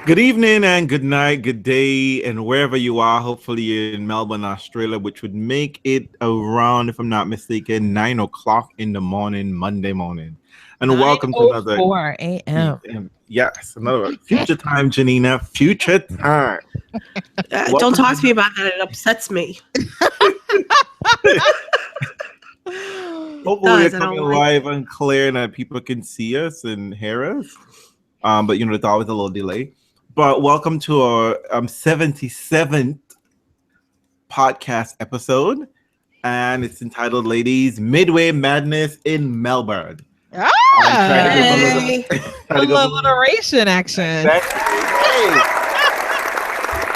Good evening and good night, good day, and wherever you are. Hopefully, you're in Melbourne, Australia, which would make it around, if I'm not mistaken, 9 o'clock in the morning, Monday morning. And welcome to another. 9:04 a.m. Yes, another future time, Janina. Future time. Don't Welcome talk to to me about that. It upsets me. Hopefully, we're I don't coming like live and clear, and that people can see us and hear us. But there's always a little delay. But welcome to our 77th podcast episode, and it's entitled "Ladies Midway Madness in Melbourne." I'm trying to give a little alliteration action. Hey.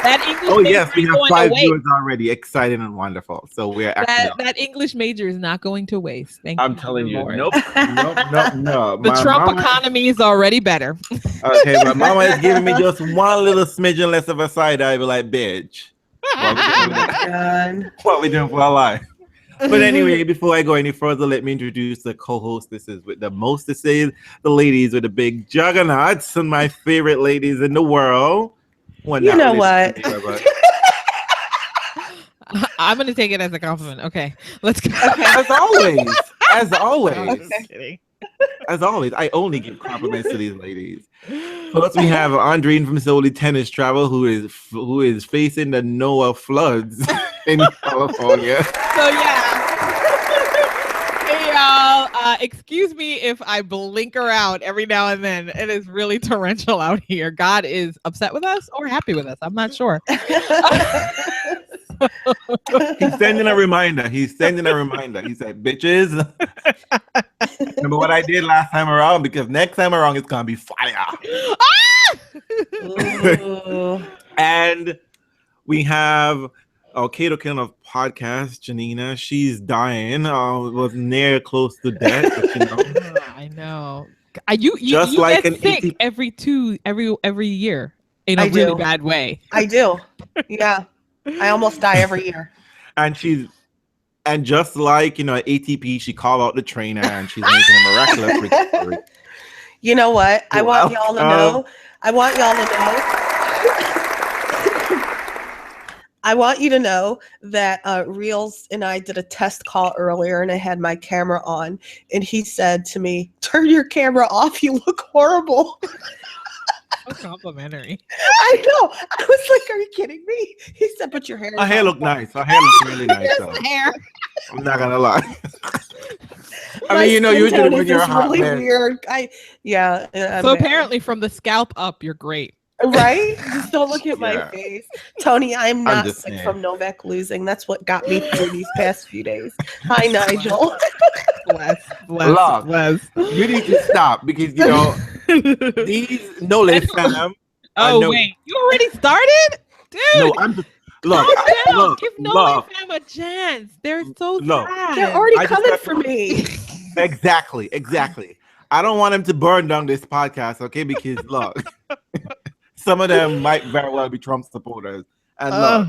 That English. Oh yes, we major is have going to 5 waste. viewers already. Exciting and wonderful. So we're actually. That English major is not going to waste. Thank I'm you, telling you, Lord. nope. The Trump economy is already better. Okay, my mama is giving me just one little smidgen less of a side eye. Be like, bitch, what we doing for our life? But anyway, before I go any further, let me introduce the co-hostesses with the most to say, the ladies with the big juggernauts, and my favorite ladies in the world. Well, You know what? I'm going to take it as a compliment. Okay, let's go. As always, Kidding. as always, I only give compliments to these ladies. First, we have Andreen from Solely Tennis Travel, who is facing the Noah floods in California. So yeah. Hey y'all, excuse me if I blinker out every now and then. It is really torrential out here. God is upset with us or happy with us. I'm not sure. He's sending a reminder. He said, bitches, remember what I did last time around? Because next time around, it's going to be fire. And we have Kato King of podcast, Janina. She's dying. Was near close to death. But, I know. You just you like get an sick 80 every year in a I really do. bad way. I do. Yeah. I almost die every year. and just like ATP, she called out the trainer and she's making a miraculous recovery. You know what? I want y'all to know. I want you to know that Reels and I did a test call earlier, and I had my camera on, and he said to me, "Turn your camera off. You look horrible." So complimentary. I know. I was like, "Are you kidding me?" He said, "But your hair." Her hair looked nice. Her hair looked really nice. Though. Hair. I'm not gonna lie. My usually skin tone when is you're just hot, really man. weird. So apparently, from the scalp up, you're great. Right? Just don't look at my Yeah. face. Tony, I'm not just sick saying. from Novak losing. That's what got me through these past few days. Hi, Nigel. Bless. You need to stop because these fam. Oh wait, you already started, dude. No, I'm just look. Give No Fam a chance. They're so sad. They're already coming for me. Exactly. I don't want them to burn down this podcast, okay? Because look, some of them might very well be Trump supporters, and look,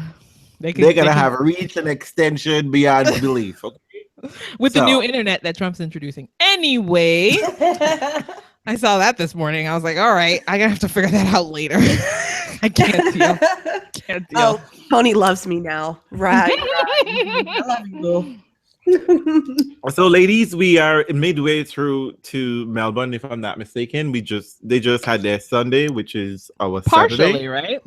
they're gonna have reach and extension beyond belief. Okay? With the new internet that Trump's introducing. Anyway, I saw that this morning. I was like, all right, I'm gonna have to figure that out later. I can't deal. Oh, Tony loves me now. Right. I love you. So, ladies, we are midway through to Melbourne, if I'm not mistaken. They just had their Sunday, which is our partially Saturday. Right?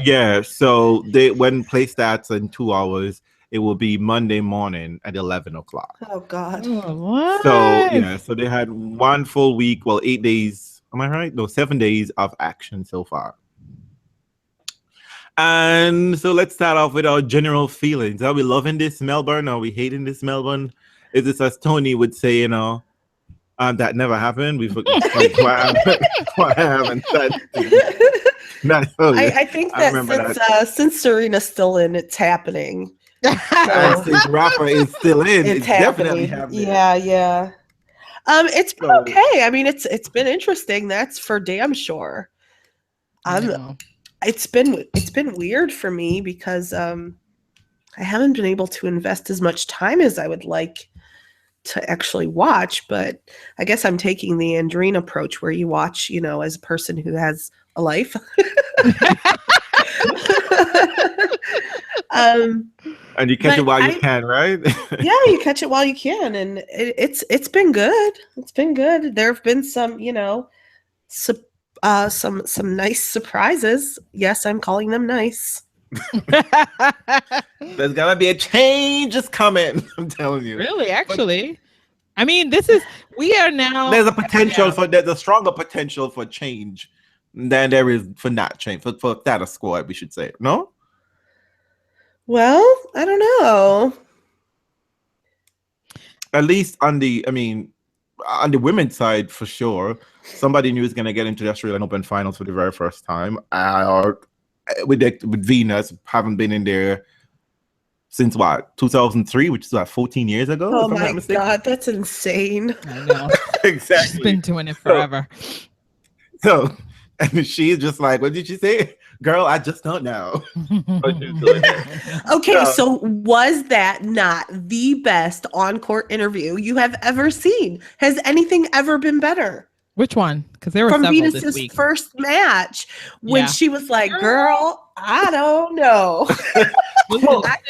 Yeah. So when play starts in 2 hours, it will be Monday morning at 11 o'clock. Oh God. What? So they had one full week. Well, 8 days. Am I right? No, 7 days of action so far. And so let's start off with our general feelings. Are we loving this Melbourne? Are we hating this Melbourne? Is this, as Tony would say, that never happened? What happened? I think that since Serena's still in, it's happening. And since Rafa is still in, it's definitely happening. Yeah. It's been okay. I mean, it's been interesting. That's for damn sure. It's been weird for me because I haven't been able to invest as much time as I would like to actually watch, but I guess I'm taking the Andreen approach where you watch, as a person who has a life. And you catch it while you can, right? Yeah, you catch it while you can, and it's been good. It's been good. There have been some, some nice surprises. Yes, I'm calling them nice. There's gotta be a change is coming. I'm telling you. Really, actually. I mean, we are now. There's a stronger potential for change than there is for not change, for status quo, we should say. No? Well, I don't know. At least on the women's side, for sure. Somebody new is going to get into the Australian Open finals for the very first time. With Venus, haven't been in there since 2003, which is 14 years ago. Oh my God, that's insane. I know. Exactly. She's been doing it forever. So, and she's just like, what did she say? Girl, I just don't know. Okay, so was that not the best on-court interview you have ever seen? Has anything ever been better? Which one? Because there were from several Venus's this week. first match when she was like, "Girl, I don't know."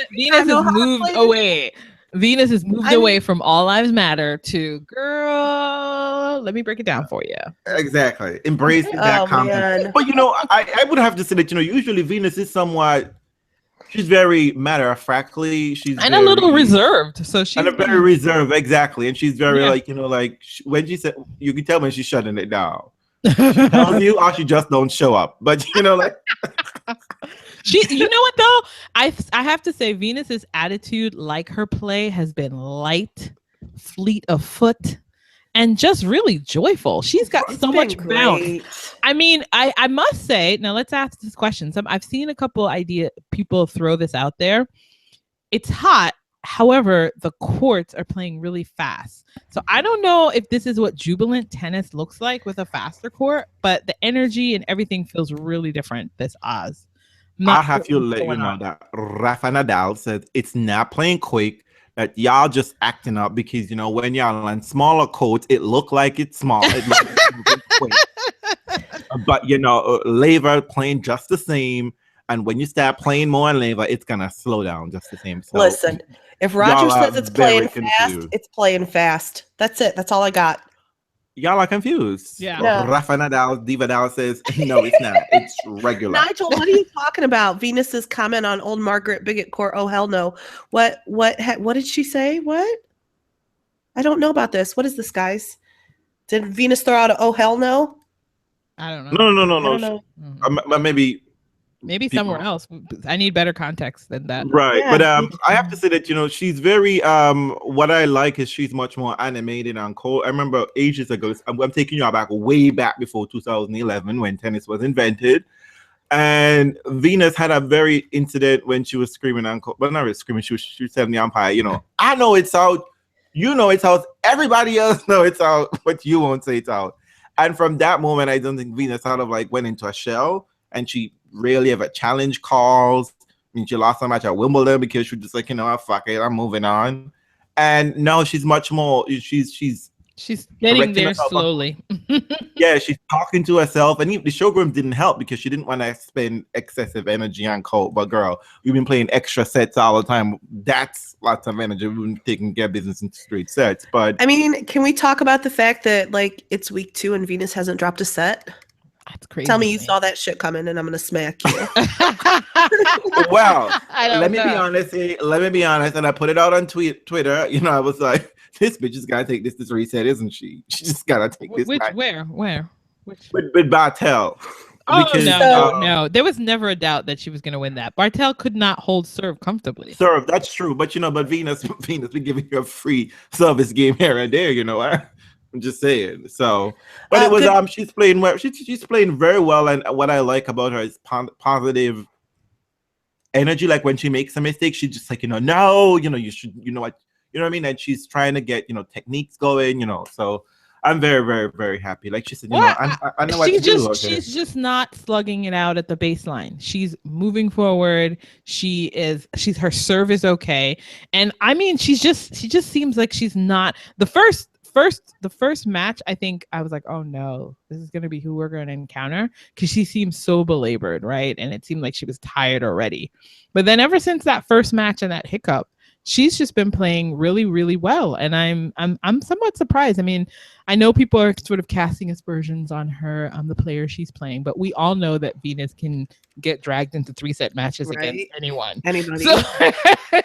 Venus has moved away. Venus has moved away from All Lives Matter to girl. Let me break it down for you. Exactly, embracing that comment. But I would have to say that usually Venus is somewhat. She's very matter of factly. She's a little reserved. So she's very reserved, exactly. And she's very when she said, you can tell when she's shutting it down. She tells you, or she just don't show up. But you know what though? I have to say, Venus's attitude, like her play, has been light, fleet of foot, and just really joyful. She's got so much bounce. I mean, I must say, now let's ask this question. I've seen a couple people throw this out there. It's hot. However, the courts are playing really fast. So I don't know if this is what jubilant tennis looks like with a faster court, but the energy and everything feels really different this Oz. I'll have to let you know that Rafa Nadal said it's not playing quick, that y'all just acting up because when y'all on smaller courts, it look like it's small. It looks like it's quick. But Laver playing just the same, and when you start playing more on Laver, it's gonna slow down just the same. So listen, if Roger says it's playing fast, it's playing fast. That's it. That's all I got. Y'all are confused. Yeah. No. Rafa Nadal, Diva Nadal says, no, it's not. It's regular. Nigel, what are you talking about? Venus's comment on old Margaret Bigot Court. Oh, hell no. What did she say? What? I don't know about this. What is this, guys? Did Venus throw out a oh, hell no? I don't know. No. Maybe somewhere else. I need better context than that. Right. Yeah. But I have to say that, she's very, what I like is she's much more animated and cool. I remember ages ago, I'm taking you back way back before 2011 when tennis was invented. And Venus had a very incident when she was screaming on court. Well, not really screaming. She was telling the umpire, I know it's out. You know it's out. Everybody else know it's out, but you won't say it's out. And from that moment, I don't think Venus sort of went into a shell, and she rarely ever challenge calls. I mean, she lost a match at Wimbledon because she was just like, fuck it, I'm moving on. And now she's much more. She's getting there slowly. Yeah, she's talking to herself, and the showroom didn't help because she didn't want to spend excessive energy on court. But girl, we've been playing extra sets all the time. That's lots of energy. We've been taking care of business in straight sets. But I mean, can we talk about the fact that it's week 2 and Venus hasn't dropped a set? That's crazy. Tell me you saw that shit coming, and I'm gonna smack you. Well, let me be honest, and I put it out on Twitter. I was like, this bitch is gotta take this reset, isn't she? She just gotta take this. Where? With Bartel. Oh, because, no. There was never a doubt that she was gonna win that. Bartel could not hold serve comfortably. Serve, that's true. But but Venus, we giving you a free service game here and there. I'm just saying. So, but it was she's playing well. She's playing very well, and what I like about her is positive energy. Like when she makes a mistake, she's just like, no, you should, what I mean. And she's trying to get techniques going. So I'm very, very, very happy. Like she said, you Well, know, I know what to do. Okay. she's just not slugging it out at the baseline. She's moving forward. She's her serve is okay. And I mean, she just seems like she's not the first match. I think I was like, oh no, this is gonna be who we're gonna encounter, because she seems so belabored, right? And it seemed like she was tired already. But then ever since that first match and that hiccup, she's just been playing really, really well. And I'm somewhat surprised. I mean, I know people are sort of casting aspersions on her, on the player she's playing, but we all know that Venus can get dragged into 3-set matches against anyone. Anybody. So-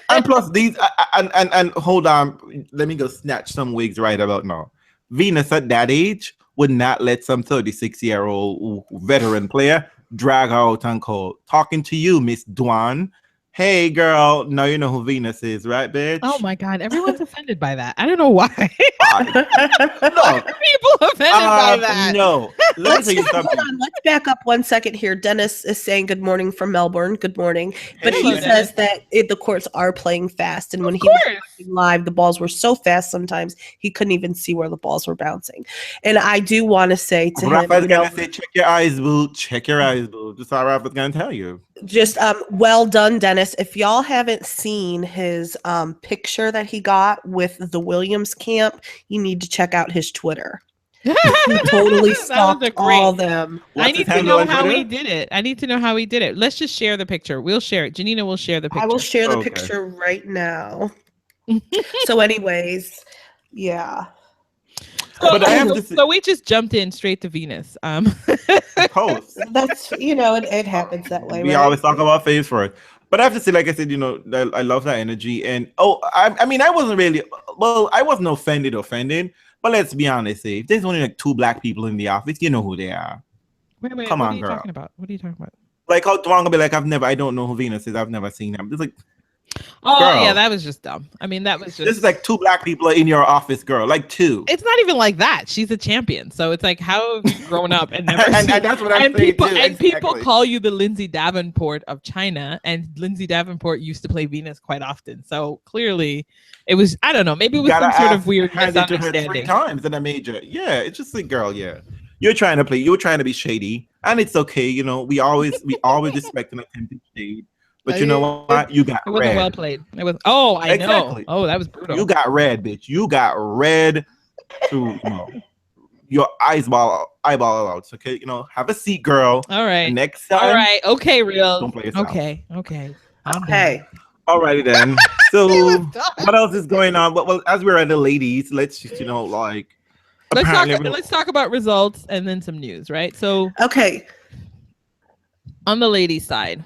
And plus these and hold on, let me go snatch some wigs right about now. Venus at that age would not let some 36-year-old veteran player drag her out and call. Talking to you, Miss Dwan. Hey girl, now you know who Venus is, right, bitch? Oh my God, everyone's offended by that. I don't know why. No. People offended by that. No. Let me tell you Hold something. on, let's back up 1 second here. Dennis is saying good morning from Melbourne. Good morning. But Hey, he Dennis. says that the courts are playing fast. And when Of he was course. watching live, the balls were so fast sometimes he couldn't even see where the balls were bouncing. And I do want to say to him, Rafa's you know, gonna say, check your eyes, boo. Check your eyes, boo. Just how Rafa's gonna tell you. just well done, Dennis. If y'all haven't seen his picture that he got with the Williams camp, you need to check out his Twitter. He totally That was stalked a great- all them. I What's need his to handle know on how Twitter? he did it. I need to know how he did it. Let's just share the picture. We'll share it. Janina will share the picture. I will share the Okay. picture right now. So, anyways, yeah. So, But I have to say- so we just jumped in straight to Venus. Post. That's it happens that way. We right? always talk about face first. But I have to say, like I said, you know, I love that energy. And I mean, I wasn't really, well, I wasn't offended. But let's be honest, if there's only like 2 black people in the office, you know who they are. Wait, Come what on, are you girl. talking about? What are you talking about? Like how Dwang will be like, I don't know who Venus is. I've never seen him. It's like, Oh Girl. yeah, that was just dumb. I mean, that was just. this is like 2 black people in your office, girl. Like 2. It's not even like that. She's a champion, so it's like, how have you grown up and never and seen? that's what I'm And saying people too. and people Exactly. call you the Lindsay Davenport of China, and Lindsay Davenport used to play Venus quite often. So clearly, it was, I don't know, maybe it was some Gotta sort ask, of weird hand it to her 3 misunderstanding. times in a major. Yeah, it's just like, girl, yeah. You're trying to be shady, and it's okay. You know, we always respect an attempted shade. But you know what? You got It wasn't red. well played. It was. Oh, I Exactly. know. Oh, that was brutal. You got red, bitch. You got red to your eyeball out. Okay, you know, have a seat, girl. All right. Next time, All right. Okay, real. don't play yourself. Okay. Okay. I'm Okay. Alrighty then. He So was done. what else is going on? Well, as we're at the ladies, let's just like apparently Let's talk about results and then some news, right? So Okay. on the ladies' side,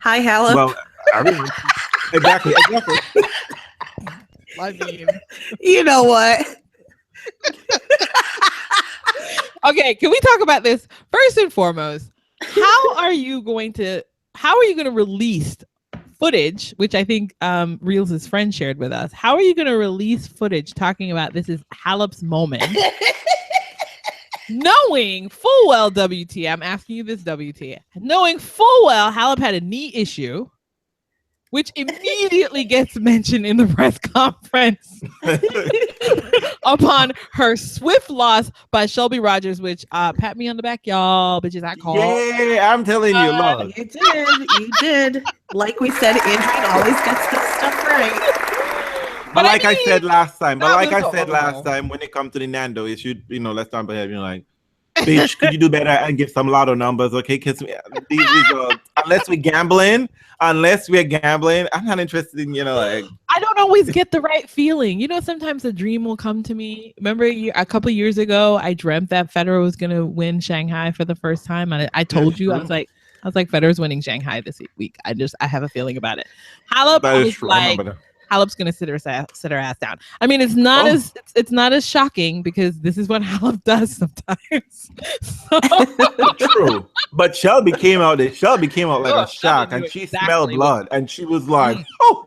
Hi, Halep. well, everyone, exactly. I mean, You know what? okay, can we talk about this first and foremost? How are you going to release footage, which I think Reels' friend shared with us? How are you going to release footage talking about this is Halep's moment? Knowing full well, WT, I'm asking you this, WT, knowing full well Halep had a knee issue, which immediately gets mentioned in the press conference upon her swift loss by Shelby Rogers, which pat me on the back, y'all, bitches, I call. Yeah, I'm telling you, love. You did. Like we said, Andrew always gets this stuff right. But like I mean, said last time, that was when it comes to the Nando issue, let's talk about it. Like, bitch, could you do better and give some lotto numbers, okay? Because these results, unless we're gambling, I'm not interested in, like. I don't always get the right feeling. Sometimes a dream will come to me. Remember a couple years ago, I dreamt that Federer was going to win Shanghai for the first time. And I told you, I was like, Federer's winning Shanghai this week. I have a feeling about it. Halep, That I is was true. I like, remember that. Halep's gonna sit her ass down. I mean, it's not as shocking because this is what Halep does sometimes. True, but Shelby came out like Look, a shock, Shelby and she exactly smelled what- blood, and she was like, "Oh,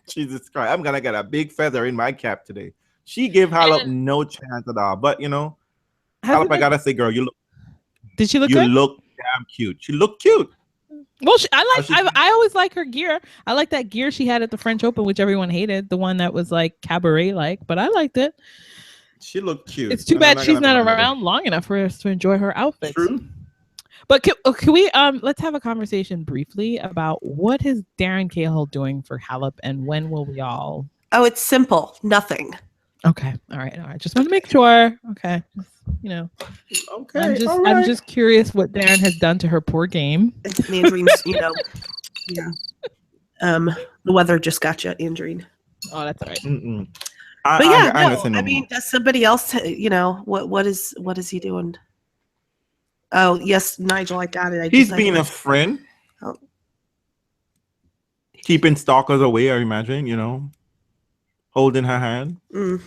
Jesus Christ! I'm gonna get a big feather in my cap today." She gave Halep no chance at all. But Halep, I gotta say, girl, Did she look you good? look damn cute. She looked cute. Well, I always like her gear. I like that gear she had at the French Open, which everyone hated. The one that was like cabaret like, but I liked it. She looked cute. It's too And I'm bad she's gonna not lie about it. around long enough for us to enjoy her outfits. True. But can we let's have a conversation briefly about what is Darren Cahill doing for Halep, and when will we all? Oh, it's simple. Nothing. Okay, all right. Just want to make sure. Okay, you know, Okay. I'm just curious what Darren has done to her poor game. Andrine's, yeah. The weather just got you, Andrine. Oh, that's all right. Mm-mm. But yeah, I mean, does somebody else? What is he doing? Oh yes, Nigel, I got it. He's being a friend, Oh. keeping stalkers away. I imagine, holding her hand. I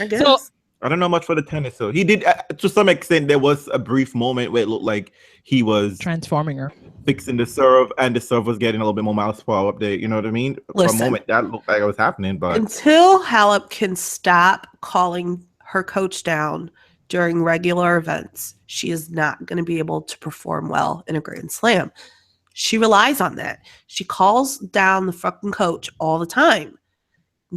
guess. So- I don't know much for the tennis. So he did, to some extent, there was a brief moment where it looked like he was Transforming her. fixing the serve, and the serve was getting a little bit more mouthful up there. You know what I mean? Listen. For a moment, that looked like it was happening, but Until Halep can stop calling her coach down during regular events, she is not going to be able to perform well in a Grand Slam. She relies on that. She calls down the fucking coach all the time.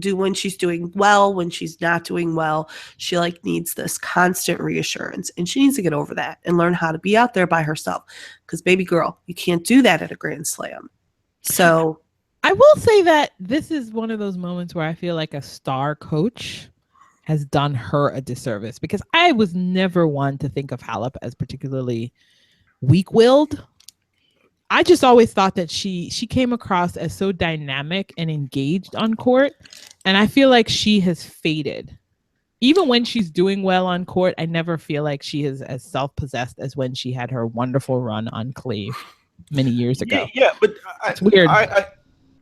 When she's doing well, when she's not doing well, she needs this constant reassurance, and she needs to get over that and learn how to be out there by herself. Because baby girl, you can't do that at a Grand Slam. So I will say that this is one of those moments where I feel like a star coach has done her a disservice, because I was never one to think of Halep as particularly weak-willed. I just always thought that she came across as so dynamic and engaged on court, and I feel like she has faded. Even when she's doing well on court, I never feel like she is as self-possessed as when she had her wonderful run on clay many years ago. yeah, but It's weird. I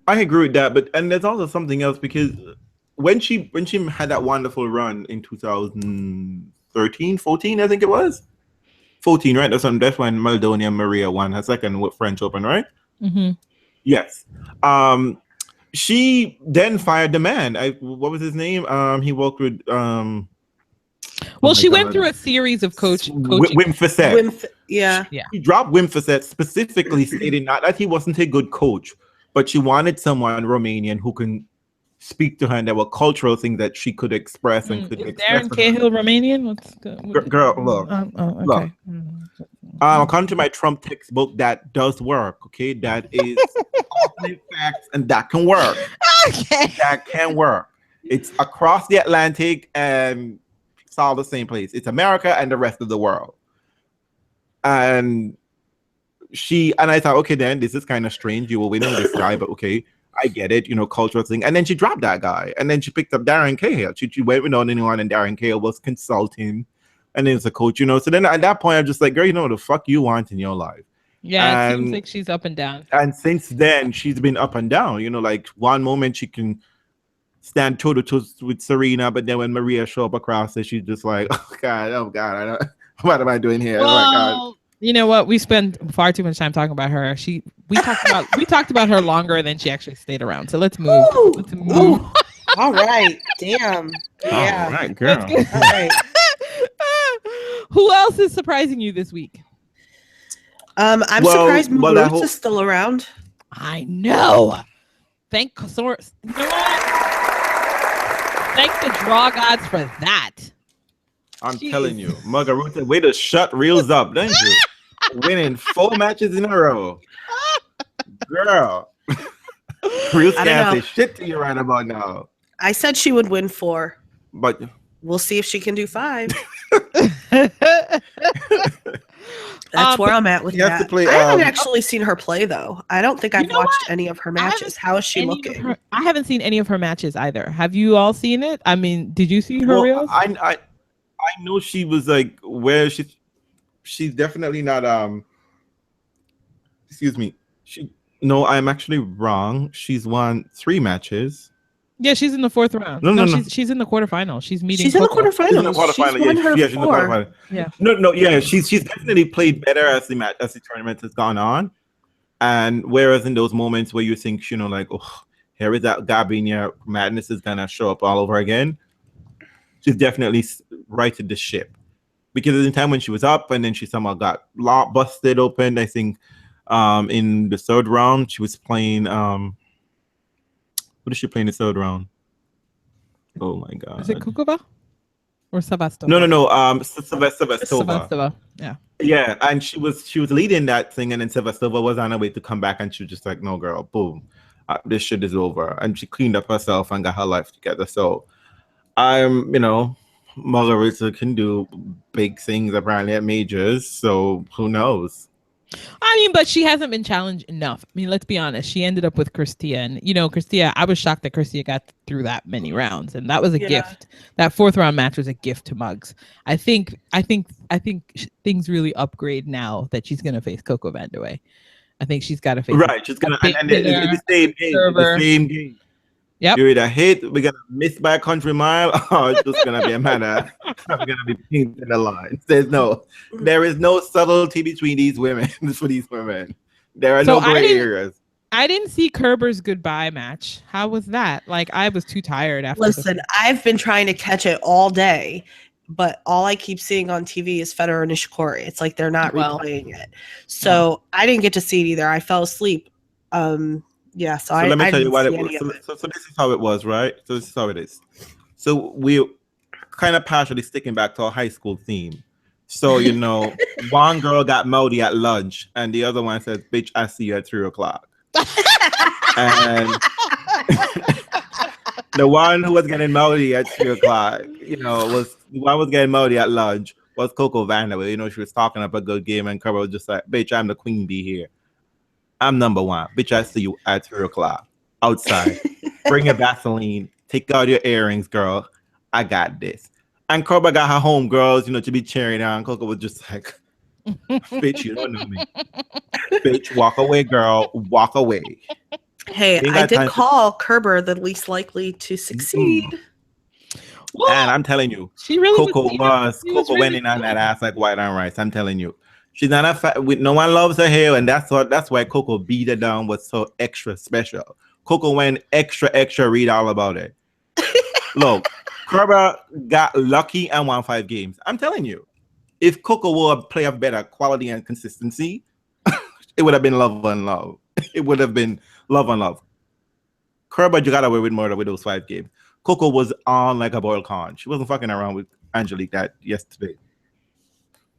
agree with that, and there's also something else, because when she had that wonderful run in 2013, 14, I think it was 14, right? That's when Maldonado Maria won her second French Open, right? Mm-hmm. Yes. She then fired the man. What was his name? He worked with. Well, she went through a series of coaching. Wim Fissette. Yeah. She dropped Wim Fissette, specifically stating not that he wasn't a good coach, but she wanted someone Romanian who can speak to her, and there were cultural things that she could express and could Is express. Darren Cahill Romanian? What's good? Girl, look. Okay. According to my Trump textbook, that does work. Okay, that is alternate facts, and that can work. Okay. That can work. It's across the Atlantic, and it's all the same place. It's America and the rest of the world. And I thought, okay, then this is kind of strange. You were waiting on this guy, but okay, I get it, cultural thing. And then she dropped that guy, and then she picked up Darren Cahill. She went without anyone, and Darren Cahill was consulting, and then it's a coach, So then at that point, I'm just like, girl, what the fuck you want in your life? Yeah, it seems like she's up and down. And since then, she's been up and down. Like one moment she can stand toe to toe with Serena, but then when Maria show up across it, she's just like, oh God, what am I doing here? Well, oh my God. You know what? We spend far too much time talking about her. We talked about her longer than she actually stayed around. So let's move. Ooh. Let's move. All right. Damn. Yeah. All right, girl. All right. Who else is surprising you this week? I'm surprised Muguruza is still around. I know. Thank source. You know what? Thank the draw gods for that. I'm telling you, Muguruza, way to shut reels up, don't you? Winning 4 matches in a row. Girl. Reels can't say shit to you right about now. I said she would win 4. But we'll see if she can do 5. That's where I'm at with that. I haven't actually seen her play, though. I don't think I've watched any of her matches. How is she looking? I haven't seen any of her matches either. Have you all seen it? I mean, did you see her reels? I know she was like where she's definitely not excuse me. I'm actually wrong. She's won 3 matches. Yeah, she's in the 4th round. No. She's in the quarterfinal. She's meeting. She's in the quarterfinal. She's in the quarterfinal. She's in the quarterfinal. Yeah. No. Yeah, she's definitely played better as the tournament has gone on. And whereas in those moments where you think, like, oh, here is that Garbina madness is gonna show up all over again, she's definitely righted the ship. Because at the time when she was up and then she somehow got busted open, I think in the 3rd round she was playing. What did she play in the 3rd round? Oh my god. Is it Kukova or Sevastova? No. Sevastova. Sevastova. Yeah. Yeah, and she was leading that thing, and then Sevastova was on her way to come back, and she was just like, "No, girl, boom, this shit is over." And she cleaned up herself and got her life together. So Margarita can do big things apparently at majors. So who knows? I mean, but she hasn't been challenged enough. I mean, let's be honest. She ended up with Christia, and Christia. I was shocked that Christia got through that many rounds, and that was a gift. That 4th round match was a gift to Muggs. I think things really upgrade now that she's gonna face Coco Vandeweghe. I think she's got to face She's gonna and it's the same game. Yep. You're either hit, we're gonna miss by a country mile, or it's just gonna be a matter. I'm gonna be pinned in the line. There is no subtlety between these women. For these women, there are no gray areas. I didn't see Kerber's goodbye match. How was that? Like, I was too tired after. Listen, I've been trying to catch it all day, but all I keep seeing on TV is Federer and Nishikori. It's like they're not replaying it. So I didn't get to see it either. I fell asleep. Yeah, so let me tell you what it was. So this is how it was, right? So this is how it is. So we're kind of partially sticking back to our high school theme. So, one girl got moody at lunch, and the other one says, "Bitch, I see you at 3:00." And the one who was getting moody at 3:00, was the one was getting moody at lunch was Coco Vandeweghe. She was talking up a good game, and Kerber was just like, "Bitch, I'm the queen bee here. I'm number one. Bitch, I see you at 3:00 outside. Bring your Vaseline. Take out your earrings, girl. I got this." And Kerber got her home girls, to be cheering on. Coco was just like, "Bitch, you don't know me. Bitch, walk away, girl. Walk away." Hey, I did call Kerber the least likely to succeed. Well, and I'm telling you, she really Coco went in on that ass like white on rice. I'm telling you. She's not no one loves her hair, and that's why Coco beat her down was so extra special. Coco went extra read all about it. Look, Kerber got lucky and won 5 games. I'm telling you, if Coco would play of better quality and consistency, it would have been love and love. It would have been love and love. Kerber, you got away with murder with those 5 games. Coco was on like a boiled corn. She wasn't fucking around with Angelique that yesterday.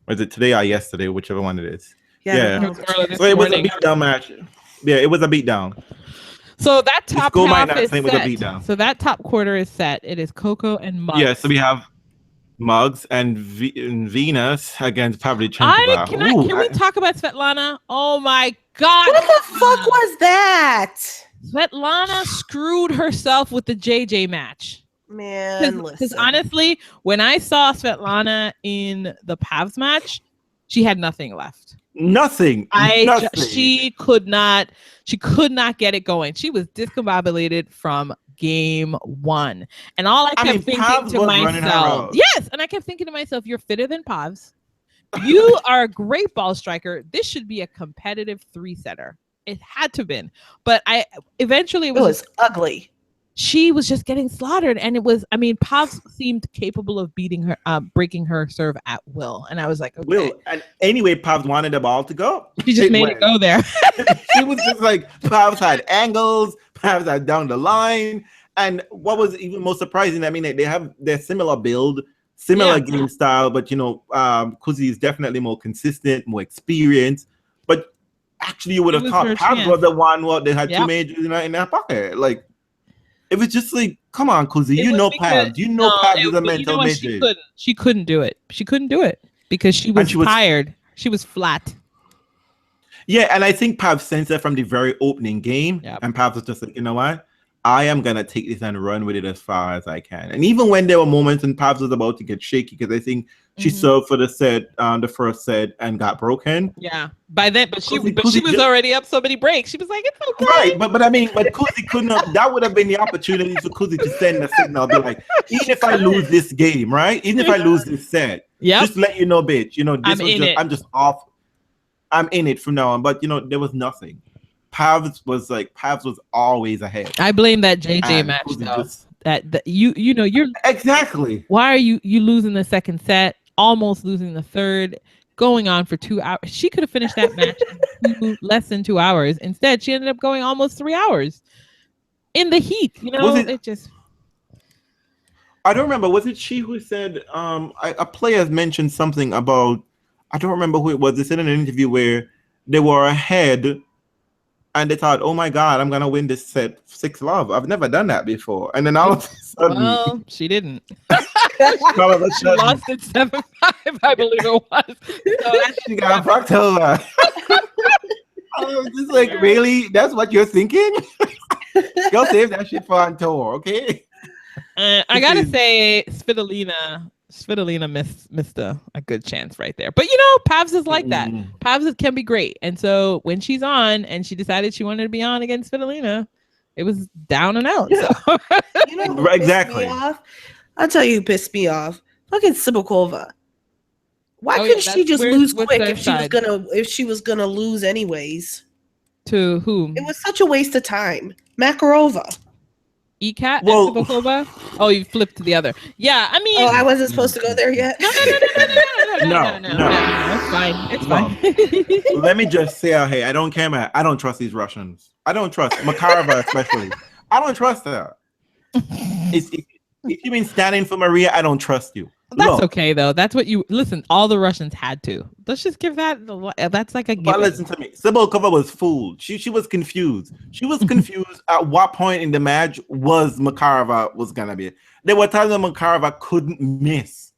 Was it today or yesterday? Whichever one it is. Yeah. So it was a beatdown match. Yeah, it was a beatdown. So that top half is set. Was a beatdown. So that top quarter is set. It is Coco and Muggs. Yeah, so we have Muggs and Venus against Pavlyuchenkova. Can we talk about Svetlana? Oh my God. What the fuck was that? Svetlana screwed herself with the JJ match. Man, because honestly, when I saw Svetlana in the Pavs match, she had nothing left. Nothing. She could not get it going. She was discombobulated from game 1. And all I kept thinking to myself, and I kept thinking to myself, you're fitter than Pavs. You are a great ball striker. This should be a competitive 3-setter. It had to have been. But it was ugly. She was just getting slaughtered, and Pavs seemed capable of beating her, breaking her serve at will, and I was like, okay. And anyway, Pavs wanted the ball to go. She just made it go there. She was just like, Pavs had angles, Pavs had down the line, and what was even more surprising, they have their similar build, similar game style, but Kuzi is definitely more consistent, more experienced, but actually you would have thought Pavs was the one they had 2 majors in their pocket, like. It was just like, come on, Kuzi. Pavs. Pavs is a mental midget. She couldn't do it. She couldn't do it because she was tired. She was flat. Yeah, and I think Pavs sensed that from the very opening game. Yep. And Pavs was just like, you know what? I am going to take this and run with it as far as I can. And even when there were moments when Pavs was about to get shaky, because I think she served for the first set and got broken. Yeah. By then, but she was already up so many breaks. She was like, it's okay. Right, but Kuzi couldn't have, that would have been the opportunity for Kuzi to send a signal, be like, even if I lose this game, right? Even if I lose this set, just let you know, bitch, I'm just off. I'm in it from now on. But there was nothing. Pavs was always ahead. I blame that JJ match though. You're exactly. Why are you losing the second set? Almost losing the third, going on for 2 hours. She could have finished that match in less than 2 hours. Instead, she ended up going almost 3 hours in the heat. It just. I don't remember. Was it she who said a player mentioned something about, I don't remember who it was. They said in an interview where they were ahead and they thought, oh my God, I'm gonna win this set 6-love. I've never done that before. And then all of a sudden, Well, she didn't. all of a She sudden lost it 7-5, I believe it was. So she got fucked over. I was just like, really? That's what you're thinking? Go save that shit for on tour, okay? I gotta say, Svitolina missed a good chance right there. But Pavs is like that. Pavs can be great, and so when she's on, and she decided she wanted to be on against Svitolina, it was down and out. Yeah. So. Who Exactly. pissed me off? I'll tell you who pissed me off. Fucking Sibylkova. Why couldn't she just lose quick if she was gonna lose anyways? To whom? It was such a waste of time. Makarova. ECAT Well, and Sibylkova? Oh, you flipped to the other. Yeah, I mean. Oh, I wasn't supposed to go there yet. No. It's fine. It's fine. Let me just say out here, I don't care, man. I don't trust these Russians. I don't trust Makarova especially. I don't trust her. If you mean standing for Maria, I don't trust you. That's okay though. That's what you listen. All the Russians had to. Let's just give that. That's like a. Given. But listen to me. Sibylkova was fooled. She was confused. She was confused at what point in the match was Makarova was gonna be. There were times when Makarova couldn't miss.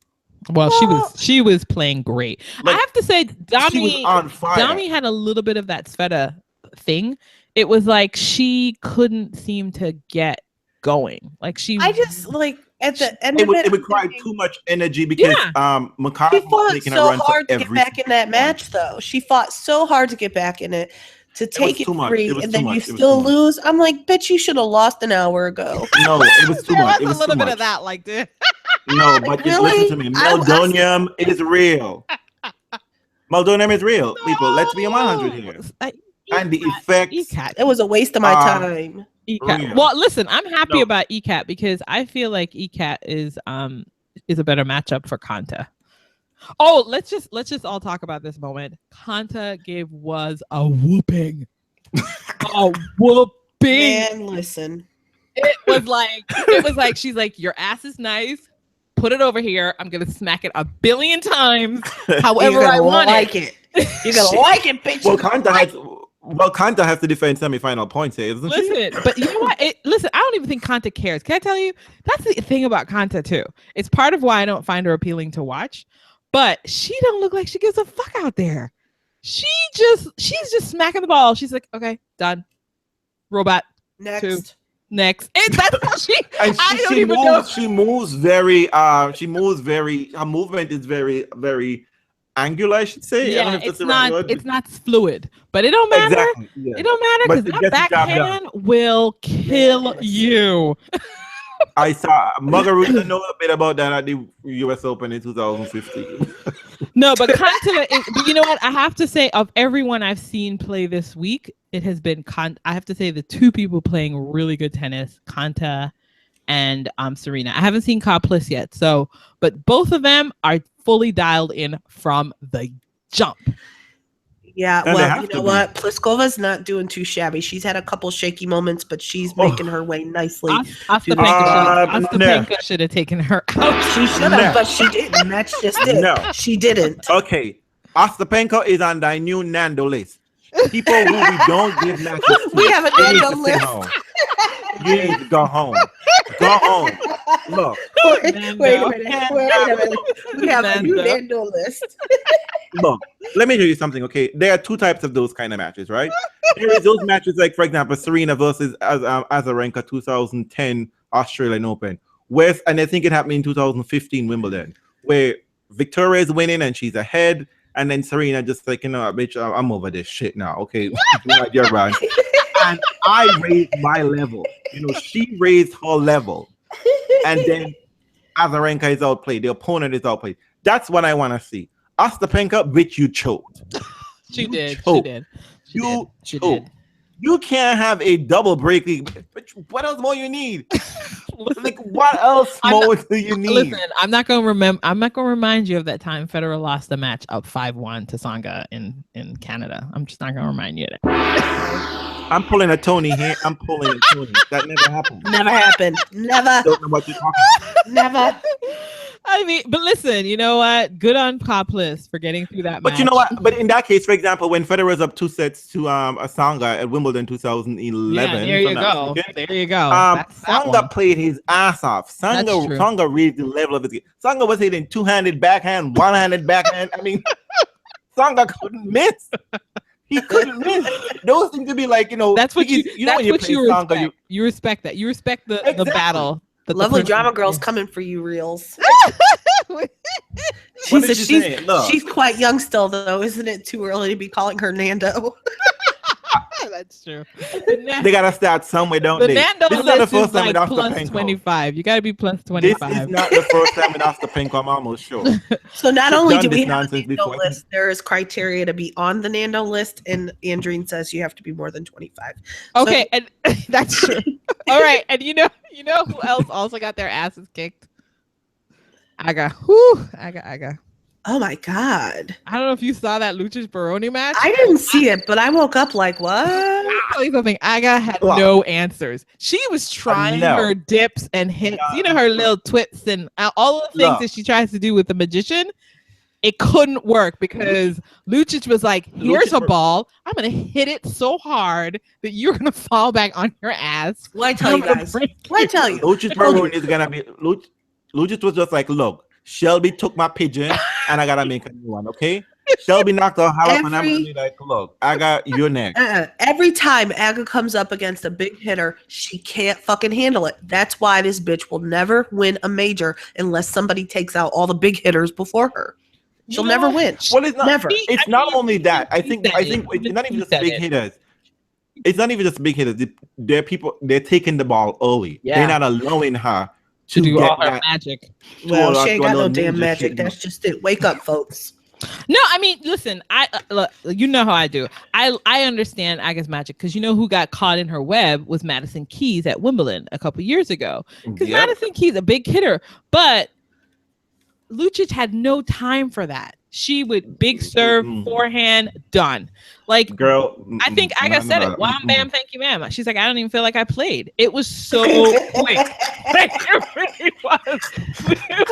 Well, she was playing great. Like, I have to say, she was on fire. Dami had a little bit of that Sveta thing. It was like she couldn't seem to get going. Like I just like. At the end of it required too much energy because Makarova was making so a run hard to to get back in that match though. She fought so hard to get back in it, to take it free, and then you still lose. I'm like, bitch, you should have lost an hour ago. No, it was too much. It was a little bit of that, like this. No, but listen to me. Meldonium is real. Meldonium is real, people. Let's be 100 here. And the effects. It was a waste of my time. ECAT. Well, listen, I'm happy about ECAT because I feel like ECAT is a better matchup for Kanta. Oh, let's just all talk about this moment. Kanta gave was a whooping. A whooping. Man, listen. It was like she's like, your ass is nice. Put it over here. I'm gonna smack it 1 billion times. However I want it. You're gonna like it, bitch. Well, Kanta has to defend semifinal points here, isn't she? But you know what? Listen, I don't even think Kanta cares. Can I tell you? That's the thing about Kanta too. It's part of why I don't find her appealing to watch. But she don't look like she gives a fuck out there. She's just smacking the ball. She's like, okay, done. Robot. Next. 2. Next. And that's how she. And I don't even know. She moves very. Her movement is very, very angular, I should say. Yeah, it's not fluid, but it don't matter. Exactly, yeah. It don't matter because that backhand will kill you. I saw Margarita know a bit about that at the US Open in 2015. No, but Kanta, but you know what? I have to say, of everyone I've seen play this week, it has been I have to say the two people playing really good tennis, Kanta and Serena. I haven't seen Kaplis yet, but both of them are fully dialed in from the jump. Yeah, well, you know what? Pliskova's not doing too shabby. She's had a couple shaky moments, but she's making her way nicely. Ostapenko should have taken her out. She should have, but she didn't. Match just did. No, she didn't. Okay, Ostapenko is on the new Nando list. People who we don't give matches to. We have a Nando list. You need to go home. Go home. Look. Wait a minute. We have a new Nando list. Look, let me tell you something, okay? There are two types of those kind of matches, right? There is those matches like, for example, Serena versus Azarenka 2010 Australian Open. And I think it happened in 2015 Wimbledon, where Victoria is winning and she's ahead, and then Serena just like, bitch, I'm over this shit now, okay? You're right. And I raised my level. She raised her level. And then Azarenka is outplayed. The opponent is outplayed. That's what I want to see. Ostapenko, bitch, you choked. She did. You can't have a double break. What else more you need? Like, what else more do you need? Listen, I'm not gonna remind you of that time Federer lost the match up 5-1 to Tsonga in Canada. I'm just not gonna remind you of that. I'm pulling a Tony here. I'm pulling a Tony. That never happened. Never happened. Never. Don't know what you're talking about. Never. I mean, but listen, you know what? Good on Topless for getting through that But match. you know what? But in that case, for example, when Federer's up 2 sets to Asanga at Wimbledon 2011, Yeah, there if you I'm not go. mistaken, There you go. That's that Sanga one. played his ass off. That's true. Sanga raised the level of his game. Sanga was hitting two-handed backhand, one-handed backhand. I mean, Sanga couldn't miss. He couldn't miss. Those seem to be like, That's what you. know That's when you what play you Sanga, respect. You respect that. You respect the Exactly. battle. that the Lovely person- drama girl's yeah. coming for you, Reels. What did you say? Look. She's quite young still, though. Isn't it too early to be calling her Nando? That's true. They gotta start somewhere, don't The they? Nando This is not the list is first time we like lost the plus Penco. 25. You got to be plus This 25. is not the first time we lost the Penco. I'm almost sure. So not She's only done do we this have a nonsense Nando before. list, there is criteria to be on the Nando list, and Andreen says you have to be more than 25. Okay, and that's true. All right, and you know who else also got their asses kicked? Aga. Aga. Oh my God. I don't know if you saw that Lucic Baroni match. I didn't see it, but I woke up like, what? I'll tell you something. Aga had Wow. no answers. She was trying No. her dips and hits, her little twits and all of the things Look. that she tries to do with the magician. It couldn't work because Lucic was like, here's a ball. I'm going to hit it so hard that you're going to fall back on your ass. What I tell you guys? What I tell you? Lucic Baroni is gonna be Lucic was just like, look, Shelby took my pigeon and I gotta make a new one, okay? Shelby knocked out Halep and I'm gonna be like, look, I got your neck. Every time Aga comes up against a big hitter, she can't fucking handle it. That's why this bitch will never win a major unless somebody takes out all the big hitters before her. She'll never win. Well, it's not. Never. It's not only that. I think it's not even just big hitters. It's not even just big hitters. They're people. They're taking the ball early. Yeah. They're not allowing her To do get all her that. magic. Well, Well, she ain't like got no a little damn ninja magic. shit, That's just it. Wake up, folks. No, I mean, listen, I look, you know how I do. I understand Aga's magic because you know who got caught in her web was Madison Keys at Wimbledon a couple years ago. Because Yep. Madison Keys, a big hitter, but Lucic had no time for that. She would big serve, forehand, done. Like, Girl, I think Aga said it. Wham, bam, thank you, ma'am. She's like, I don't even feel like I played. It was so quick. It really was.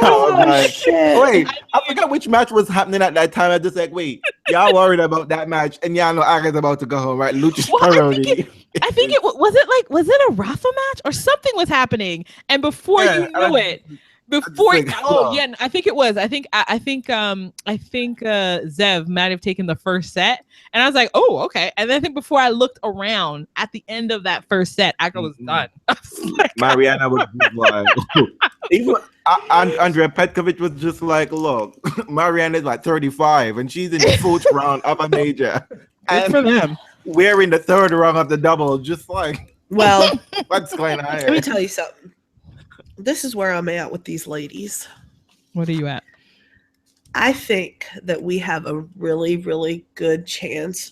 Oh, my- shit. Wait, I forgot which match was happening at that time. I just like, wait, y'all worried about that match, and y'all know Aga's about to go home, right? Lucic Well, Baroni. I think it was it a Rafa match or something was happening, and before you knew it, before think- I think it was. I think Zev might have taken the first set, and I was like, oh, okay. And then I think before I looked around at the end of that first set, Aga was done. I was like, Mariana was just like, even Andrea Petkovic was just like, look, Mariana's like 35 and she's in the fourth round of a major. good for them. We're in the third round of the double, just like, Well, what's going on let me here? tell you something. This is where I'm at with these ladies. What are you at? I think that we have a really, really good chance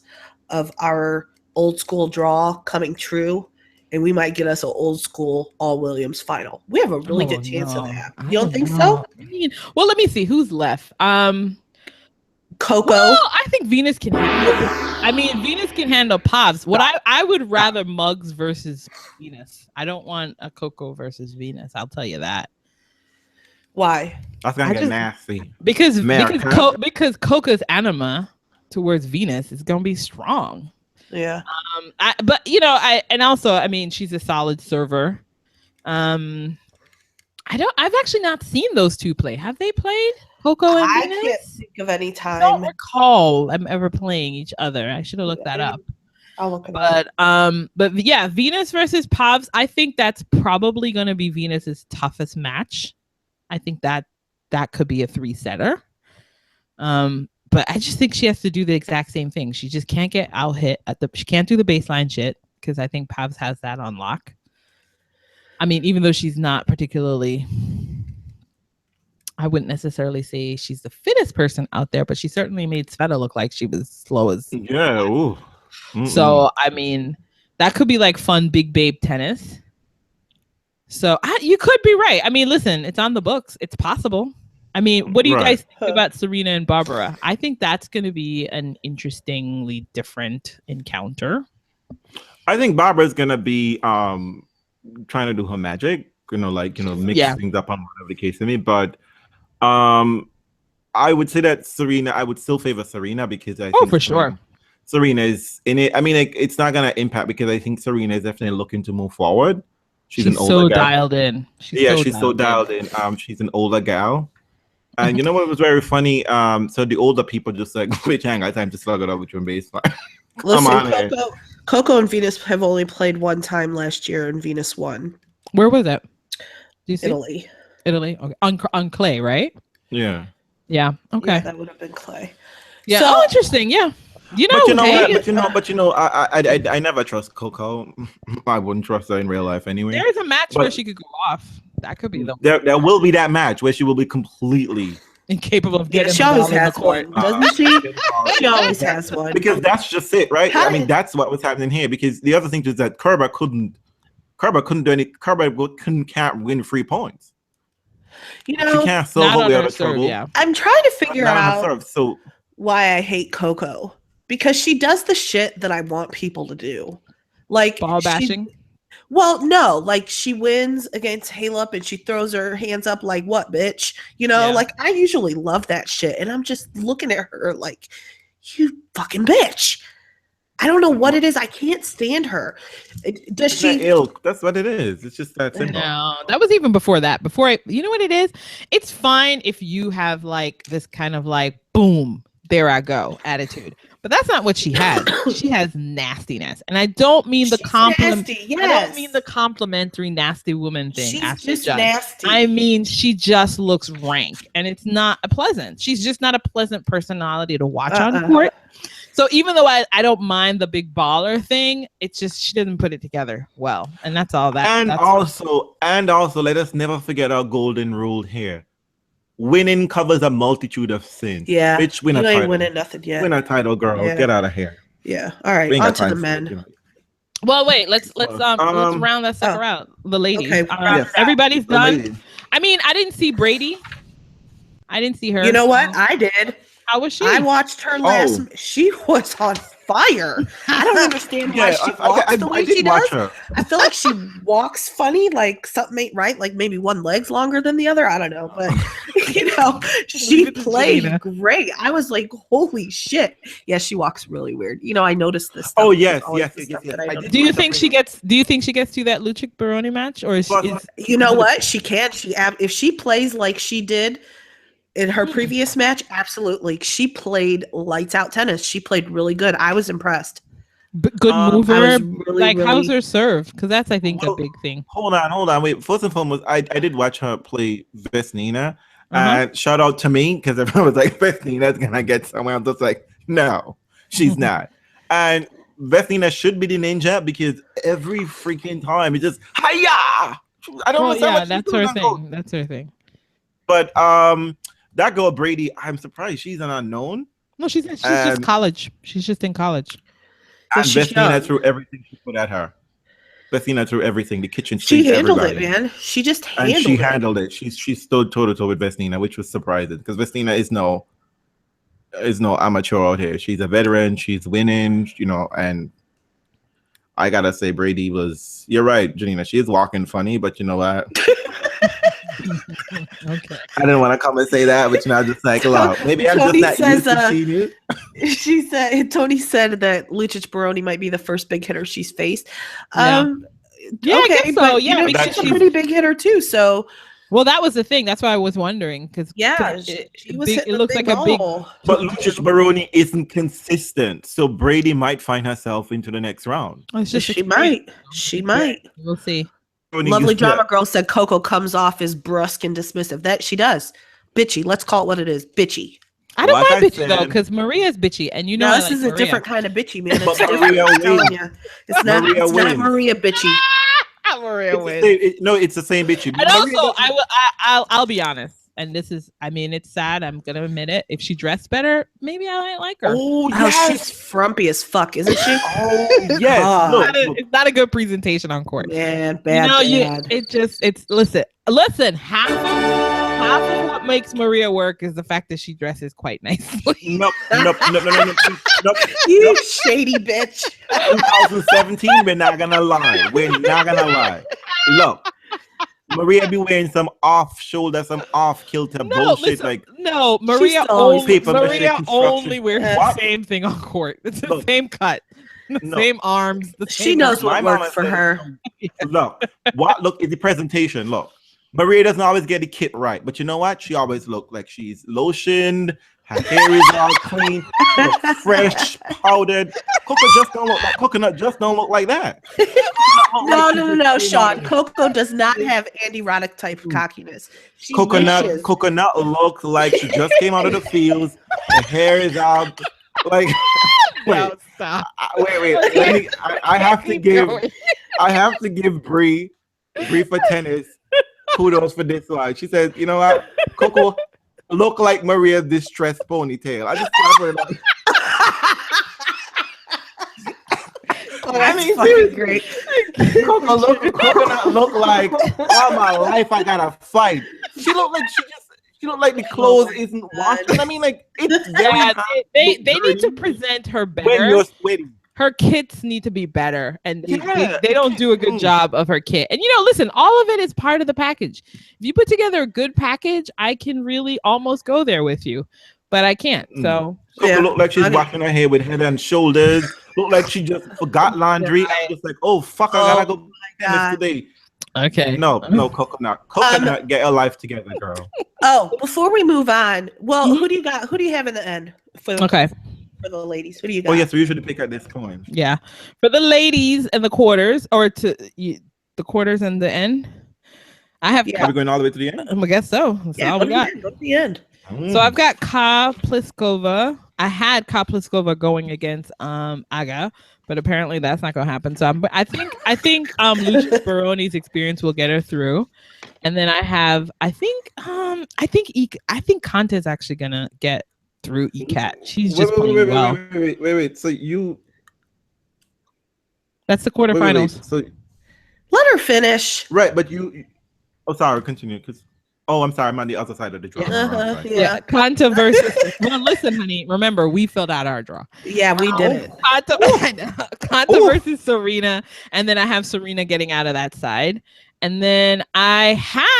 of our old school draw coming true, and we might get us an old school All Williams final. We have a really good chance of that. You don't think so? I mean, well, let me see who's left. Coco. Well, I think Venus can handle it. I mean, Venus can handle Pavs. What I would rather Muggs versus Venus. I don't want a Coco versus Venus. I'll tell you that. Why? That's gonna I get just- nasty. Because America. because Coco's anima towards Venus is gonna be strong. Yeah. But I mean, she's a solid server. I've actually not seen those two play. Have they played Coco and I Venus? can't think of any I don't time. recall them ever playing each other. I should have looked that up. I'll look it up. But yeah, Venus versus Pavs. I think that's probably going to be Venus's toughest match. I think that could be a 3-setter. But I just think she has to do the exact same thing. She just can't get out hit she can't do the baseline shit because I think Pavs has that on lock. I mean, even though she's not particularly, I wouldn't necessarily say she's the fittest person out there, but she certainly made Sveta look like she was slow as. Yeah. Ooh. So, I mean, that could be like fun big babe tennis. So you could be right. I mean, listen, it's on the books. It's possible. I mean, what do you guys think about Serena and Barbara? I think that's going to be an interestingly different encounter. I think Barbara's gonna be trying to do her magic, mix things up on whatever the case may be. But I would say that Serena, I would still favor Serena because I think for sure. Serena is in it. I mean, it's not gonna impact because I think Serena is definitely looking to move forward. She's an older so gal. dialed in. She's so dialed in. She's an older gal. And you know what was very funny? So the older people just like, bitch, I ain't got time to slug it up with your baseline. Listen, Coco and Venus have only played one time last year, and Venus won. Where was that? Do you see? Italy. Okay. On clay, right? Yeah. Yeah. Okay. Yeah, that would have been clay. Yeah. So, interesting. Yeah. But I never trust Coco. I wouldn't trust her in real life anyway. There's a match where she could go off. That could be the there will be that match where she will be completely incapable of getting she always the has court. One, doesn't she? She always has one. Because that's just it, right? I mean, that's what was happening here. Because the other thing is that Kerber couldn't do any. Can't win 3 points. You know, she can't solve all the other trouble. Yeah. I'm trying to figure out so why I hate Coco, because she does the shit that I want people to do, like ball bashing. Well, no, like she wins against Halep and she throws her hands up like, what, bitch? You know, like I usually love that shit. And I'm just looking at her like, you fucking bitch. I don't know what it is. I can't stand her. Does she? That's what it is. It's just that simple. No, that was even before that. You know what it is? It's fine if you have like this kind of like, boom, there I go attitude. But that's not what she has. She has nastiness, and I don't mean the compliment. Yes. I don't mean the complimentary nasty woman thing. She's just nasty. I mean, she just looks rank, and it's not pleasant. She's just not a pleasant personality to watch on court. So even though I don't mind the big baller thing, it's just she didn't put it together well, and that's all that. And also, let us never forget our golden rule here. Winning covers a multitude of sins. Yeah. Bitch, win a title. You ain't title. winning nothing yet. Win a title, girl. Yeah. Get out of here. Yeah. All right. On to the men. Well, wait. Let's round that sucker out. The ladies. Okay. Everybody's done. I mean, I didn't see Brady. I didn't see her. You know what? I did. How was she? I watched her last. She was on fire. I don't understand why she walks the way she does. Her. I feel like she walks funny, like something ain't right. Like maybe one leg's longer than the other. I don't know, but she played great. I was like, holy shit! Yeah, she walks really weird. I noticed this. Oh yes. Do you think she gets? Do you think she gets to that Lucic Baroni match, or is she? You know what? She can. If she plays like she did in her previous match, absolutely. She played lights out tennis. She played really good. I was impressed. Good mover. How's her serve? Because that's, I think, a big thing. Hold on. Wait. First and foremost, I did watch her play Vesnina. And shout out to me, because everyone was like, Vesnina's going to get somewhere. I'm just like, no, she's not. And Vesnina should be the ninja, because every freaking time it's just, hiya! I don't know. Yeah, that's her thing. That's her thing. But, that girl Brady, I'm surprised she's an unknown. No, she's just college. She's just in college. And Vesnina threw everything she put at her. Vesnina threw everything. The kitchen sink. She handled it, man. She just handled it. She stood toe to toe with Vesnina, which was surprising, because Vesnina is no amateur out here. She's a veteran. She's winning. And I gotta say, Brady was. You're right, Janina. She is walking funny, but you know what? Okay. I didn't want to come and say that, but I was just like, look, maybe I'm Tony just not used to seeing it. Tony said that Lucic Baroni might be the first big hitter she's faced. Yeah, okay, I guess so. But, she's a pretty big hitter too. So, well, that was the thing. That's why I was wondering, because it looks like a big. But Lucic Baroni isn't consistent, so Brady might find herself into the next round. She might. We'll see. Lovely drama girl said Coco comes off as brusque and dismissive. That she does. Bitchy. Let's call it what it is. Bitchy. I don't mind bitchy though, because Maria's bitchy, and this is a different kind of bitchy, man. It's It's not Maria bitchy. Maria wins. No, it's the same bitchy. And also, I'll be honest. And this is, it's sad. I'm gonna admit it. If she dressed better, maybe I might like her. Oh, yes. She's frumpy as fuck, isn't she? Oh, yes. It's not a good presentation on court. Man, bad. Listen. Half half of what makes Maria work is the fact that she dresses quite nicely. Nope. You shady bitch. 2017, we're not gonna lie. Look, Maria be wearing some off-shoulder, some off-kilter bullshit. Maria always only wears the same thing on court. It's the same cut, same arms. She knows what works for her. Look, it's the presentation. Look, Maria doesn't always get the kit right, but you know what? She always look like she's lotioned. Her hair is all clean, fresh, powdered. Coconut just don't look like that. No, Sean. Coco does not have Andy Roddick type cockiness. Coconut looks like she just came out of the fields. Her hair is out. Like, No, stop. Wait. I have to give Bree for tennis kudos for this line. She says, you know what, Coco look like Maria's distressed ponytail. I just like. Fucking great. Coconut look like all my life I gotta fight. She look like the clothes isn't washed. I mean, like, it's very they need to present her better. When you're sweating. Her kits need to be better, and they don't do a good job of her kit. And listen, all of it is part of the package. If you put together a good package, I can really almost go there with you, but I can't. So Coco look like she's washing her hair with Head and Shoulders. Look like she just forgot laundry. I'm just like, oh fuck, I gotta go tennis today. Okay. No, Coconut, get your life together, girl. Before we move on, who do you got? Who do you have in the end? For the ladies, who do you got? Oh yes, we usually pick at this coin. Yeah, for the ladies and the quarters, or the quarters and the end. Are we going all the way to the end? I guess so. That's all we got. Go to the end. So I've got Ka Pliskova. I had Ka Pliskova going against Aga, but apparently that's not gonna happen. So I think Lucius Baroni's experience will get her through. And then I think Kanta's actually gonna get through ECAT. She's just playing well. Wait. So that's the quarterfinals. So let her finish. Right, but you. Oh, sorry. Continue. I'm sorry. I'm on the other side of the draw. Yeah. Kanta versus. Well, listen, honey. Remember, we filled out our draw. Yeah, we did it. Kanta versus Serena, and then I have Serena getting out of that side, and then I have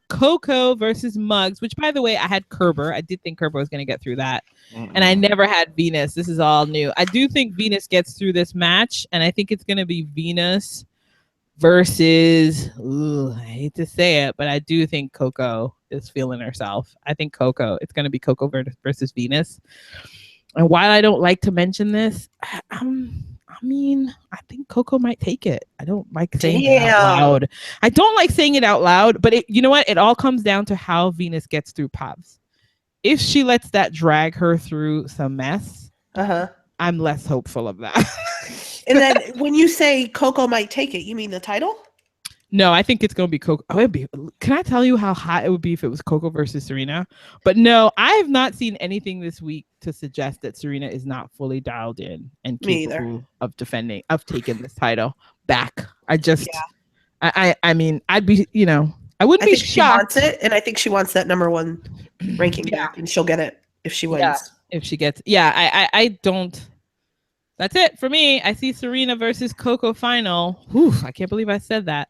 Coco versus Muggs. Which, by the way, I had Kerber. I did think Kerber was going to get through that, and I never had Venus. This is all new. I do think Venus gets through this match, and I think it's going to be Venus versus, I hate to say it, but I do think Coco is feeling herself. I think it's going to be Coco versus Venus. And while I don't like to mention this, I think Coco might take it. I don't like saying it out loud. I don't like saying it out loud, but you know what? It all comes down to how Venus gets through Pavs. If she lets that drag her through some mess, I'm less hopeful of that. And then when you say Coco might take it, you mean the title? No, I think it's going to be Coco. Can I tell you how hot it would be if it was Coco versus Serena? But no, I have not seen anything this week to suggest that Serena is not fully dialed in and capable of taking this title back. I mean, I'd be, I wouldn't be shocked. She wants it, and I think she wants that number one ranking back, and she'll get it if she wins. Yeah, if she gets, I don't. That's it for me. I see Serena versus Coco final. Whew, I can't believe I said that.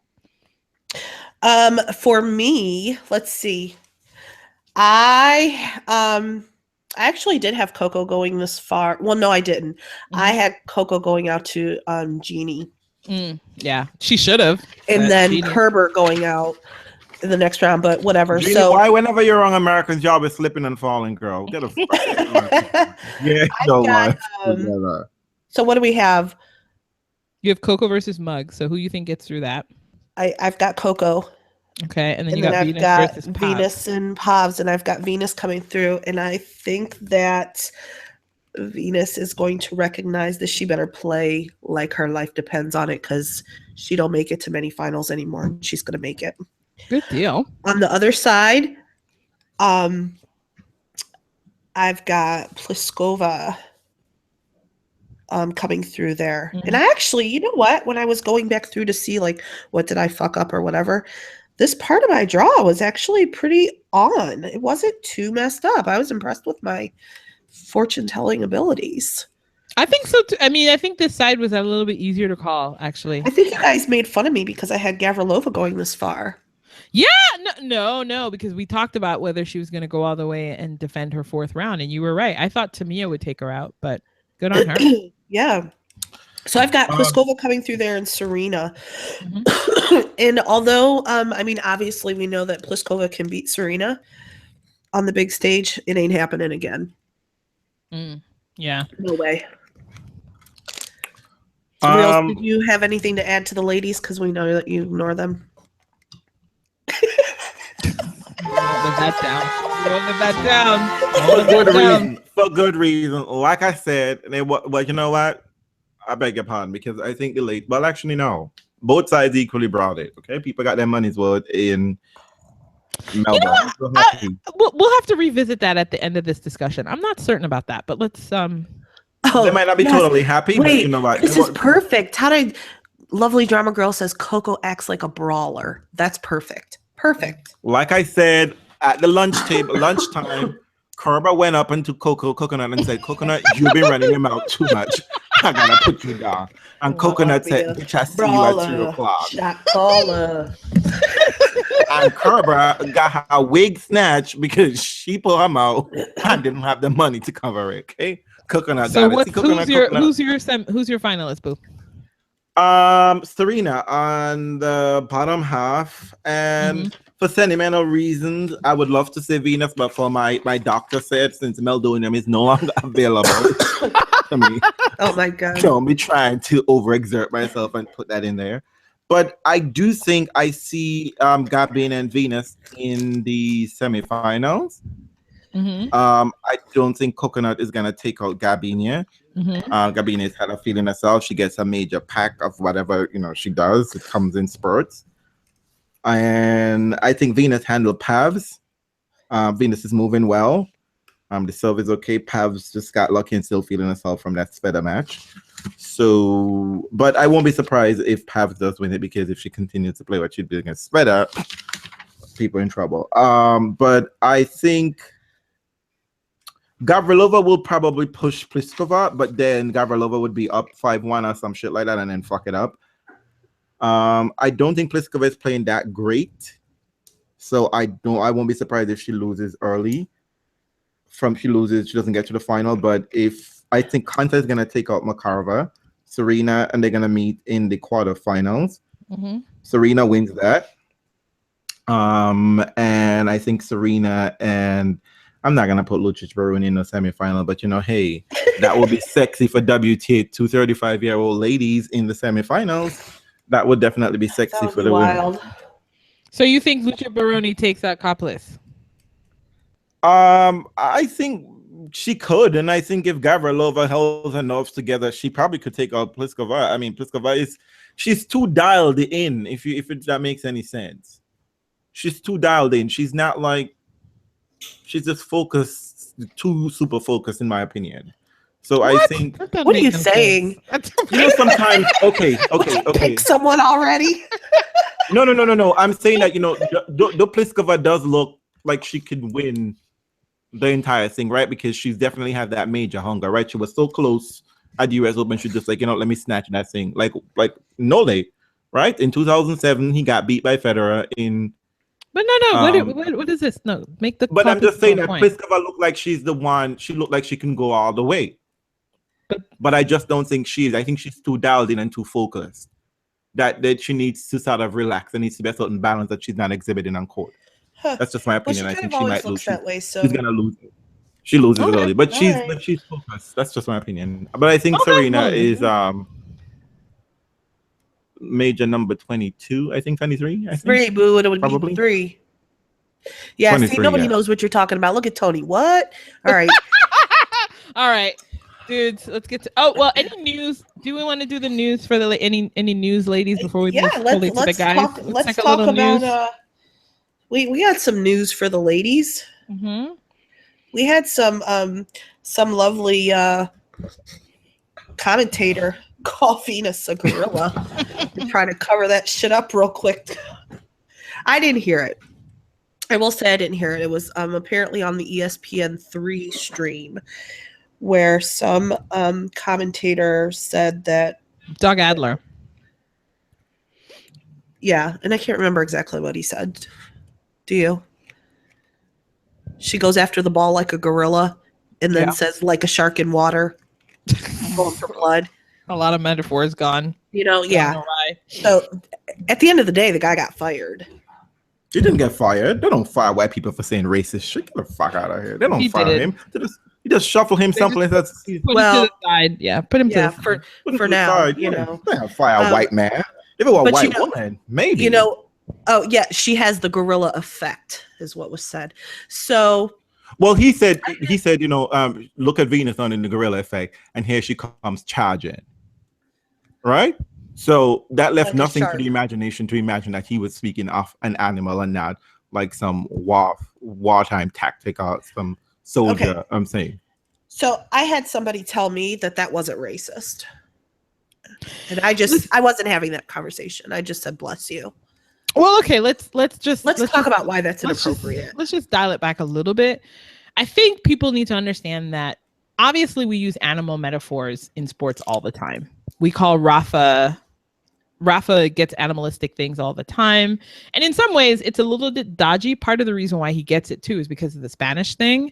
For me, let's see. I actually did have Coco going this far. Well, no, I didn't. I had Coco going out to Jeannie. Yeah, she should have. And then Jeannie. Kerber going out in the next round, but whatever. Jeannie, so why whenever you're on American's Job is slipping and falling, girl? Get a So what do we have? You have Coco versus Muggs. So who you think gets through that? I've got Coco. Okay, and then I've got Venus and Pavs, and I've got Venus coming through, and I think that Venus is going to recognize that she better play like her life depends on it, because she don't make it to many finals anymore, and she's going to make it. Good deal. On the other side, I've got Pliskova coming through there. And I actually, you know what? When I was going back through to see like what did I fuck up or whatever, this part of my draw was actually pretty on. It wasn't too messed up. I was impressed with my fortune telling abilities. I think so too. I mean, I think this side was a little bit easier to call, actually. I think you guys made fun of me because I had Gavrilova going this far. Yeah, no, because we talked about whether she was going to go all the way and defend her 4th round, and you were right. I thought Tamia would take her out, but good on her. Yeah. So I've got Pliskova coming through there and Serena. Mm-hmm. And although, I mean, obviously we know that Pliskova can beat Serena on the big stage, it ain't happening again. Yeah. No way. So did you have anything to add to the ladies? Because we know that you ignore them. For good reason. Like I said, well, you know what? I beg your pardon, because I think well, actually, no. Both sides equally brought it. Okay, people got their money's worth in Melbourne. We'll have to revisit that at the end of this discussion. I'm not certain about that, but let's. They might not be totally happy. Wait, but you know what? This is perfect. How did Lovely Drama Girl says Coco acts like a brawler? That's perfect. Perfect. Like I said at the lunchtime, Kerber went up into Coconut and said, "Coconut, you've been running your mouth too much. I gotta put you down." And Coconut said, "Bitch, I see you at 3 o'clock." Shot caller. And Kerber got her wig snatched because she pulled her mouth and didn't have the money to cover it. Okay, Coconut. So got it. who's your finalist, Boo? Serena on the bottom half, and for sentimental reasons, I would love to say Venus, but for my doctor said since Meldonium is no longer available to me, oh my god, don't be trying to overexert myself and put that in there. But I do think I see Gabin and Venus in the semifinals. I don't think Coconut is gonna take out Gabinia. Gabina has had a feeling herself. She gets a major pack of whatever she does. It comes in spurts, and I think Venus handled Pavs. Venus is moving well. The serve is okay. Pavs just got lucky and still feeling herself from that Sveta match. So, but I won't be surprised if Pavs does win it, because if she continues to play what she did against Sveta, people in trouble. But I think Gavrilova will probably push Pliskova, but then Gavrilova would be up 5-1 or some shit like that and then fuck it up. I don't think Pliskova is playing that great, so I won't be surprised if she loses early. She doesn't get to the final. But I think Kanta is gonna take out Makarova, Serena, and they're gonna meet in the quarterfinals. Serena wins that. And I think Serena and I'm not gonna put Lucic Baruni in the semifinal, but hey, that would be sexy for WTA 235-year-old ladies in the semifinals. That would definitely be sexy for the women. So you think Lucic Baruni takes out Koplis? I think she could, and I think if Gavrilova held her nerves together, she probably could take out Pliskova. I mean, Pliskova she's too dialed in. If that makes any sense, she's too dialed in. She's not like. She's just focused, too super focused, in my opinion. So what? I think. What are you saying? Sometimes. Okay. Pick someone already. No. I'm saying that the Pliskova does look like she could win the entire thing, right? Because she's definitely had that major hunger, right? She was so close at the US Open. She just let me snatch that thing, like Nole, right? In 2007, he got beat by Federer in. But no. What is this? No, make the. But I'm just saying that Pliskova looked like she's the one. She looked like she can go all the way. But I just don't think she is. I think she's too dialed in and too focused. That she needs to sort of relax. There needs to be a certain balance that she's not exhibiting on court. That's just my opinion. I think she might lose. That way, so. She's gonna lose it. She loses it early, but she's focused. That's just my opinion. But I think Serena is major number 22. I think 23. I think. 3, Boo. It would probably be 3. Yeah, see, nobody knows what you're talking about. Look at Tony. What? All right. All right, dudes. Let's get to. Oh well, any news? Do we want to do the news for the any news, ladies, before we move fully to the guys? Let's talk about. We got some news for the ladies. We had some lovely commentator call Venus a gorilla. We're trying to cover that shit up real quick. I didn't hear it. I will say I didn't hear it. It was apparently on the ESPN3 stream where some commentator said that. Doug Adler. Yeah, and I can't remember exactly what he said. Do you? She goes after the ball like a gorilla and then says like a shark in water. Going for blood. A lot of metaphors gone. Yeah. So at the end of the day, the guy got fired. He didn't get fired. They don't fire white people for saying racist shit. Get the fuck out of here. They don't fire him. He just shuffle him someplace else. Put him to the side. Yeah, put him to the side. For now, They don't fire a white man. If it were a white woman, maybe. Oh yeah, she has the gorilla effect, is what was said. So, well, he said, look at Venus on in the gorilla effect, and here she comes charging. Right? So that left nothing to the imagination to imagine that he was speaking of an animal and not like some wartime tactic or some soldier. Okay. I'm saying. So I had somebody tell me that wasn't racist, and I wasn't having that conversation. I just said, "Bless you." Well, okay. Let's talk about why that's inappropriate. Let's just dial it back a little bit. I think people need to understand that obviously we use animal metaphors in sports all the time. We call Rafa gets animalistic things all the time. And in some ways, it's a little bit dodgy. Part of the reason why he gets it, too, is because of the Spanish thing.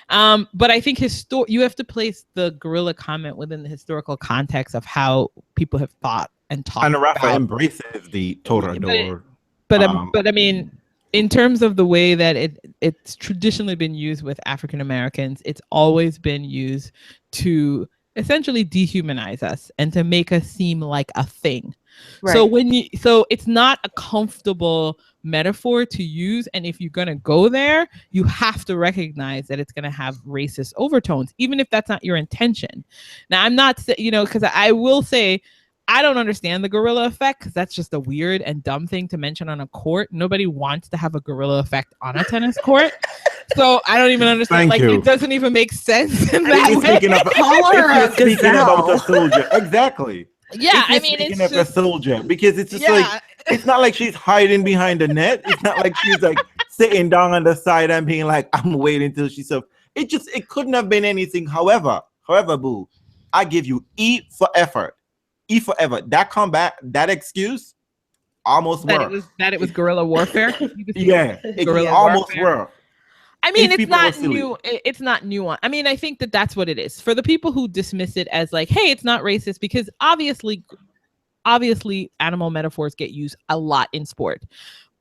But I think you have to place the gorilla comment within the historical context of how people have thought and talked about. And Rafa embraces the toreador. But I mean, in terms of the way that it's traditionally been used with African Americans, it's always been used to essentially dehumanize us and to make us seem like a thing. Right. So it's not a comfortable metaphor to use, and if you're going to go there, you have to recognize that it's going to have racist overtones, even if that's not your intention. Now, I'm not, because I will say I don't understand the gorilla effect, because that's just a weird and dumb thing to mention on a court. Nobody wants to have a gorilla effect on a tennis court. So I don't even understand. It doesn't even make sense in that way. Speaking about the soldier, exactly. Yeah, it's just a soldier, because it's just like, it's not like she's hiding behind the net. It's not like she's like sitting down on the side and being like, I'm waiting till she's up. It couldn't have been anything. However, boo, I give you E for effort. E for effort. That comeback, that excuse, almost worked. It was guerrilla warfare. Yeah, it almost worked. I mean, it's not new. It's not nuanced. I mean, I think that's what it is. For the people who dismiss it as like, hey, it's not racist, because obviously animal metaphors get used a lot in sport.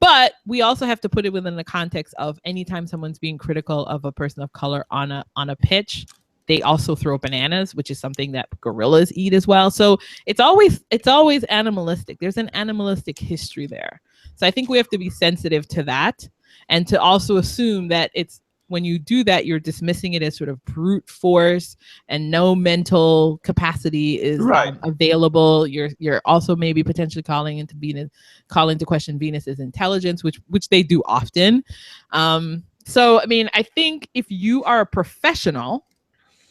But we also have to put it within the context of anytime someone's being critical of a person of color on a pitch, they also throw bananas, which is something that gorillas eat as well. So it's always animalistic. There's an animalistic history there. So I think we have to be sensitive to that. And to also assume that when you do that, you're dismissing it as sort of brute force and no mental capacity is available. You're also maybe potentially calling into question Venus's intelligence, which they do often. So, I mean, I think if you are a professional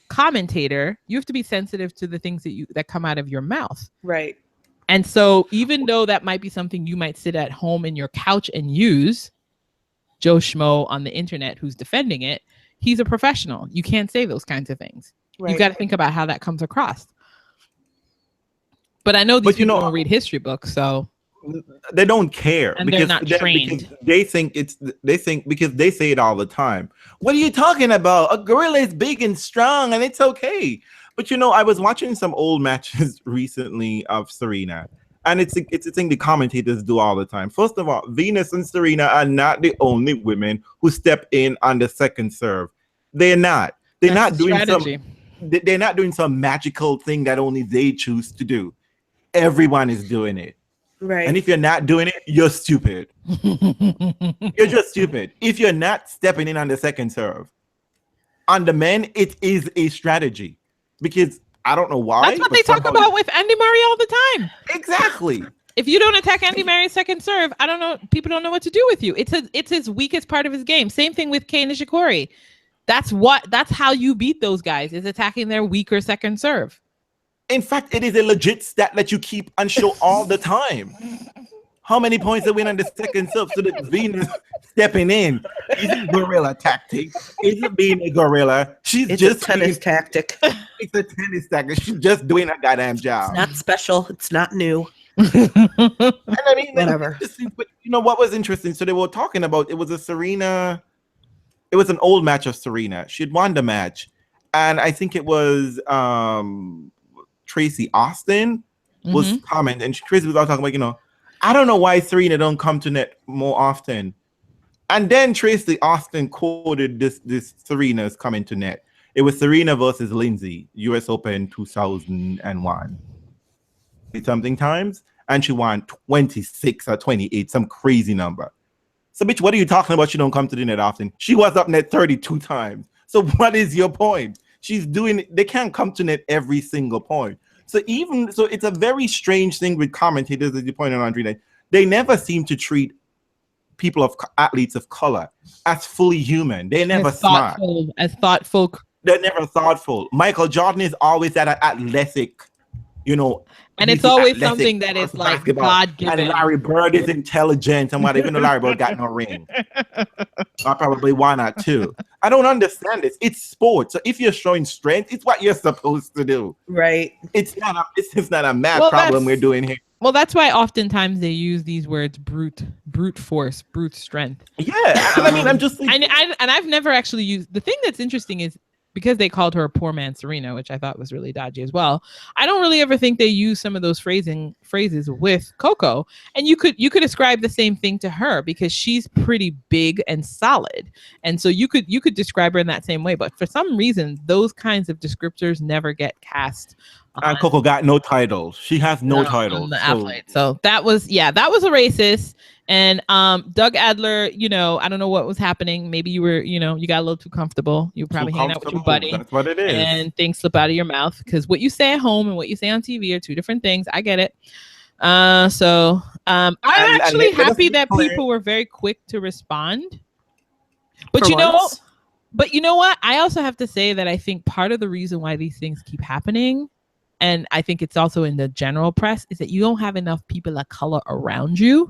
commentator, you have to be sensitive to the things that come out of your mouth. Right. And so even though that might be something you might sit at home in your couch and use, Joe Schmo on the internet who's defending it, he's a professional. You can't say those kinds of things. Right. You got to think about how that comes across. But I know these people don't read history books, so they don't care, and they're not trained. They think because they say it all the time. What are you talking about? A gorilla is big and strong, and it's okay. But I was watching some old matches recently of Serena. And it's a thing the commentators do all the time. First of all, Venus and Serena are not the only women who step in on the second serve. They're not. They're not doing some magical thing that only they choose to do. Everyone is doing it. Right. And if you're not doing it, you're stupid. You're just stupid. If you're not stepping in on the second serve. On the men, it is a strategy. Because I don't know why. That's what they talk about with Andy Murray all the time. Exactly. If you don't attack Andy Murray's second serve, I don't know. People don't know what to do with you. It's his weakest part of his game. Same thing with Kei Nishikori. That's how you beat those guys, is attacking their weaker second serve. In fact, it is a legit stat that you keep on show all the time. How many points they win on the second serve? So that Venus stepping in. Is it gorilla tactic? Is it being a gorilla? It's just a tennis tactic. It's a tennis tactic. She's just doing a goddamn job. It's not special. It's not new. And I mean, Whatever. But you know what was interesting? So they were talking about it was a Serena. It was an old match of Serena. She had won the match, and I think it was Tracy Austin was commenting, and Tracy was all talking about, I don't know why Serena don't come to net more often. And then Tracy Austin quoted this Serena's coming to net. It was Serena versus Lindsay, US Open 2001. Something times, and she won 26 or 28, some crazy number. So, bitch, what are you talking about? She don't come to the net often. She was up net 32 times. So what is your point? They can't come to net every single point. So it's a very strange thing with commentators, as you pointed out, Andrea. They never seem to treat athletes of color as fully human. They're never smart. As thoughtful. They're never thoughtful. Michael Jordan is always that athletic, and it's always something that is like God-given. And Larry Bird is intelligent and what, even though Larry Bird got no ring. Or probably one or two. I don't understand this. It's sports. So if you're showing strength, it's what you're supposed to do. Right. It's not a math problem we're doing here. Well, that's why oftentimes they use these words: brute force, brute strength. Yeah, I mean, I'm just thinking, and I've never actually used. The thing that's interesting is, because they called her a poor man Serena, which I thought was really dodgy as well. I don't really ever think they use some of those phrases with Coco. And you could ascribe the same thing to her, because she's pretty big and solid. And so you could describe her in that same way. But for some reason, those kinds of descriptors never get cast. And Coco got no titles. She has no titles. So that was a racist. And Doug Adler, I don't know what was happening. Maybe you were, you got a little too comfortable. You were probably hanging out with your buddy. That's what it is. And things slip out of your mouth, because what you say at home and what you say on TV are two different things. I get it. I'm actually happy that people were very quick to respond. But you know what? I also have to say that I think part of the reason why these things keep happening, and I think it's also in the general press, is that you don't have enough people of color around you.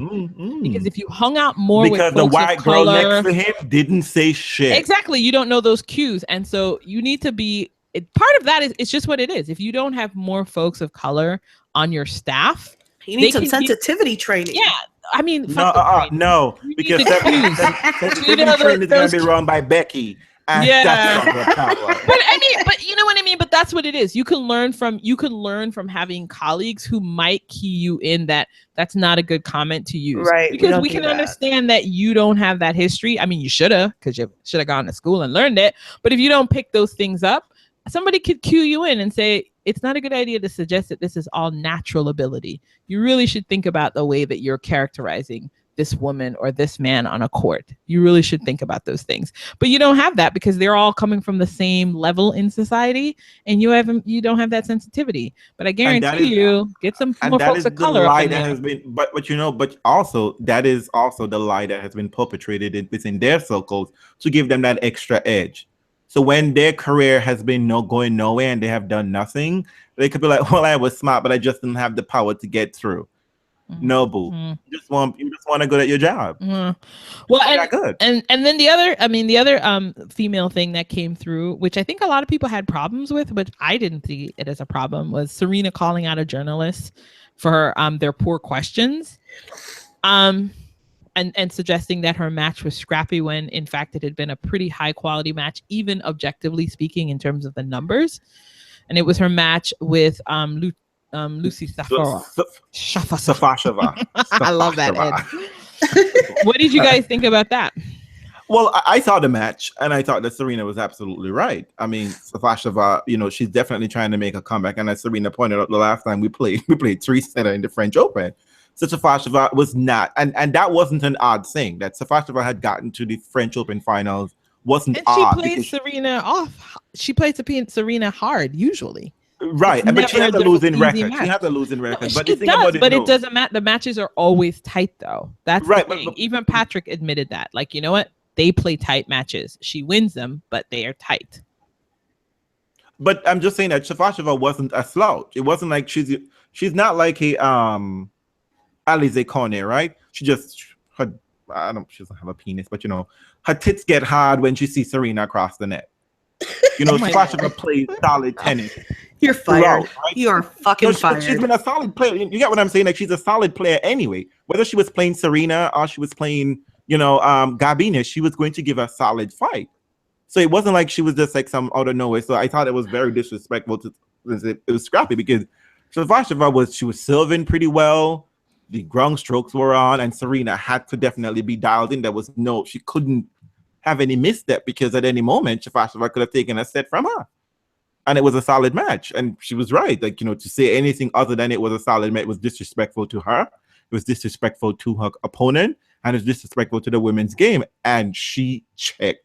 Because if you hung out more with folks the white of girl color, next to him didn't say shit. Exactly. You don't know those cues. And so you need to be, part of that is, it's just what it is. If you don't have more folks of color on your staff, you need some sensitivity training. Yeah. I mean, no, because sensitivity training is going to be run by Becky. Yeah. But you know what I mean? But that's what it is. You can learn from having colleagues who might key you in that's not a good comment to use. Right. Because we can understand that you don't have that history. I mean, you should have, because you should have gone to school and learned it. But if you don't pick those things up, somebody could cue you in and say, it's not a good idea to suggest that this is all natural ability. You really should think about the way that you're characterizing this woman or this man on a court. You really should think about those things. But you don't have that, because they're all coming from the same level in society, and you don't have that sensitivity. But I guarantee you get some more folks of color. But also that is also the lie that has been perpetrated within their circles to give them that extra edge. So when their career has been going nowhere and they have done nothing, they could be like, well, I was smart, but I just didn't have the power to get through. No, boo. You just want to go at your job. Well, good. And then the other female thing that came through, which I think a lot of people had problems with, but I didn't see it as a problem, was Serena calling out a journalist for their poor questions, and suggesting that her match was scrappy, when in fact it had been a pretty high quality match, even objectively speaking, in terms of the numbers. And it was her match with Lucy Safashova. I love that, Ed. What did you guys think about that? Well, I saw the match, and I thought that Serena was absolutely right. I mean, Safashova, she's definitely trying to make a comeback. And as Serena pointed out the last time we played 3-setter in the French Open. So Safashova was not, and that wasn't an odd thing. That Safashova had gotten to the French Open finals wasn't odd. She played Serena off. She played Serena hard, usually. Right, but she has a losing record. She has a losing record. But it doesn't matter. The matches are always tight, though. That's right. But even Patrick admitted that. Like, you know what? They play tight matches. She wins them, but they are tight. But I'm just saying that Safashova wasn't a slouch. It wasn't like she's not like a Alize Cornet, right? She just she doesn't have a penis, but her tits get hard when she sees Serena across the net. Sasha plays solid tennis. You're fired. Right? You are fucking fired. She's been a solid player. You get what I'm saying? Like, she's a solid player anyway. Whether she was playing Serena or she was playing, Gabina, she was going to give a solid fight. So it wasn't like she was just like some out of nowhere. So I thought it was very disrespectful it was scrappy because Savasheva she was serving pretty well. The ground strokes were on, and Serena had to definitely be dialed in. She couldn't have any misstep because at any moment Savasheva could have taken a set from her. And it was a solid match. And she was right. Like, to say anything other than it was a solid match was disrespectful to her. It was disrespectful to her opponent, and it's disrespectful to the women's game. And she checked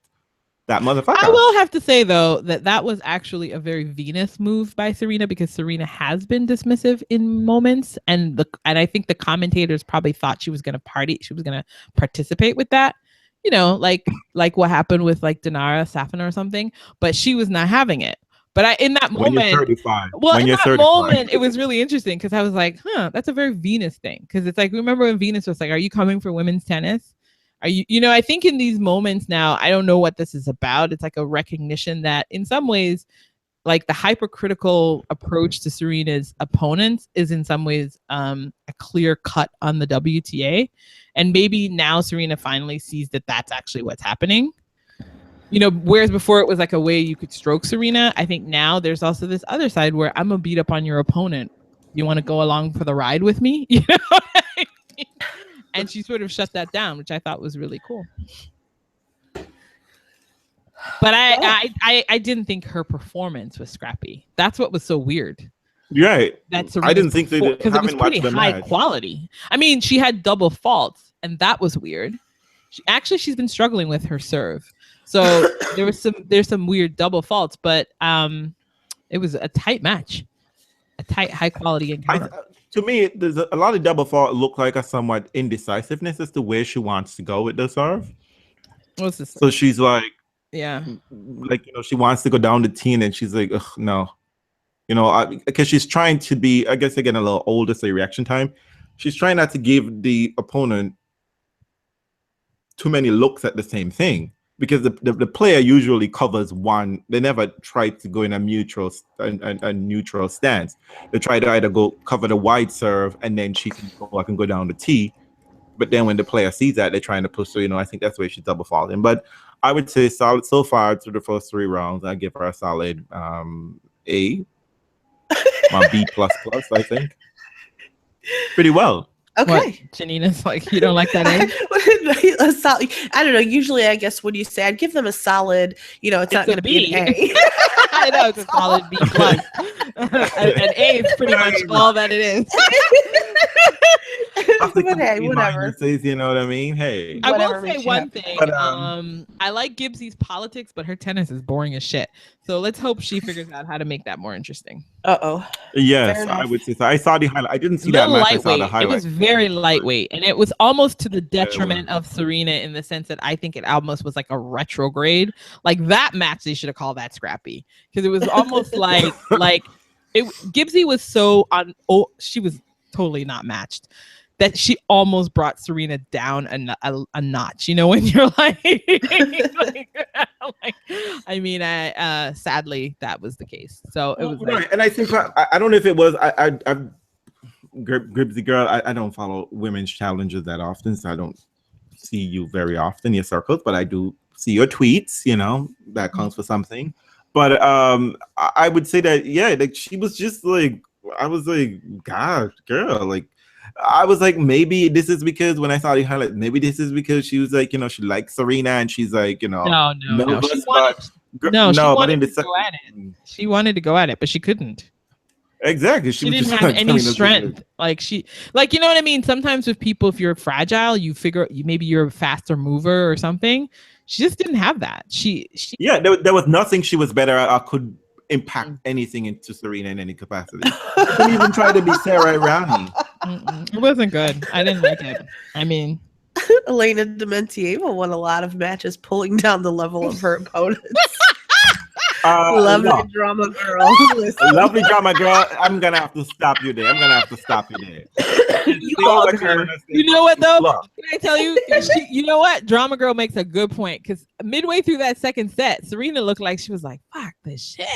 that motherfucker. I will have to say, though, that was actually a very Venus move by Serena, because Serena has been dismissive in moments. And I think the commentators probably thought she was going to party. She was going to participate with that, like what happened with like Dinara Safin or something. But she was not having it. But in that moment, moment, it was really interesting because I was like, that's a very Venus thing. Because it's like, remember when Venus was like, are you coming for women's tennis? Are you, I think in these moments now, I don't know what this is about. It's like a recognition that in some ways, like the hypercritical approach to Serena's opponents is in some ways a clear cut on the WTA. And maybe now Serena finally sees that that's actually what's happening. Whereas before it was like a way you could stroke Serena. I think now there's also this other side where I'm gonna beat up on your opponent. You want to go along for the ride with me? And she sort of shut that down, which I thought was really cool. But I didn't think her performance was scrappy. That's what was so weird. Right. I didn't think they did because it was pretty high quality. I mean, she had double faults, and that was weird. She's been struggling with her serve. So there's some weird double faults, but it was a tight match, a tight, high quality encounter. To me, there's a lot of double fault look like a somewhat indecisiveness as to where she wants to go with the serve. What's this? So she's like, she wants to go down the tee, and she's like, ugh, no, because she's trying to be, I guess, again, a little older, so reaction time. She's trying not to give the opponent too many looks at the same thing. Because the player usually covers one. They never try to go in a neutral stance. They try to either go cover the wide serve and then she can go down the tee. But then when the player sees that, they're trying to push. So, I think that's where she's double faulting. But I would say solid so far through the first 3 rounds. I give her a solid A. My B++, I think. Pretty well. Okay. What? Janina's like, you don't like that A? I don't know. Usually, I guess when you say I'd give them a solid, it's not going to be an A. I know it's a solid B+. An A is pretty much all that it is. But hey, whatever. Says, you know what I mean? Hey. I will say one thing. But, I like Gibbsy's politics, but her tennis is boring as shit. So let's hope she figures out how to make that more interesting. Yes, I would say so. I saw the highlight. I didn't see that match. I saw the highlight. It was very lightweight, and it was almost to the detriment of Serena in the sense that I think it almost was like a retrograde. Like that match, they should have called that scrappy because it was almost like Gibbsy was so on. Oh, she was totally not matched. That she almost brought Serena down a notch, when you're like, sadly that was the case. So it was right. And I think I don't know if it was Gribbsy girl. I don't follow women's challenges that often, so I don't see you very often in your circles, but I do see your tweets. That counts for something. But I would say that like she was just like, I was like, God, girl, like. I was like, maybe this is because when I saw the highlight, maybe this is because she was like, she likes Serena and she's like, no. She wanted to go at it, but she couldn't. Exactly. She didn't have any strength. Like you know what I mean? Sometimes with people, if you're fragile, you figure maybe you're a faster mover or something. She just didn't have that. There was nothing she was better at or could impact anything into Serena in any capacity. She didn't even try to be Sarah Rowney. It wasn't good. I didn't like it. I mean, Elena Dementieva won a lot of matches pulling down the level of her opponents. Lovely drama girl. Lovely drama girl. I'm gonna have to stop you there. You bug her. You know what though? Look. Can I tell you? You know what? Drama Girl makes a good point because midway through that second set, Serena looked like she was like, "Fuck this shit."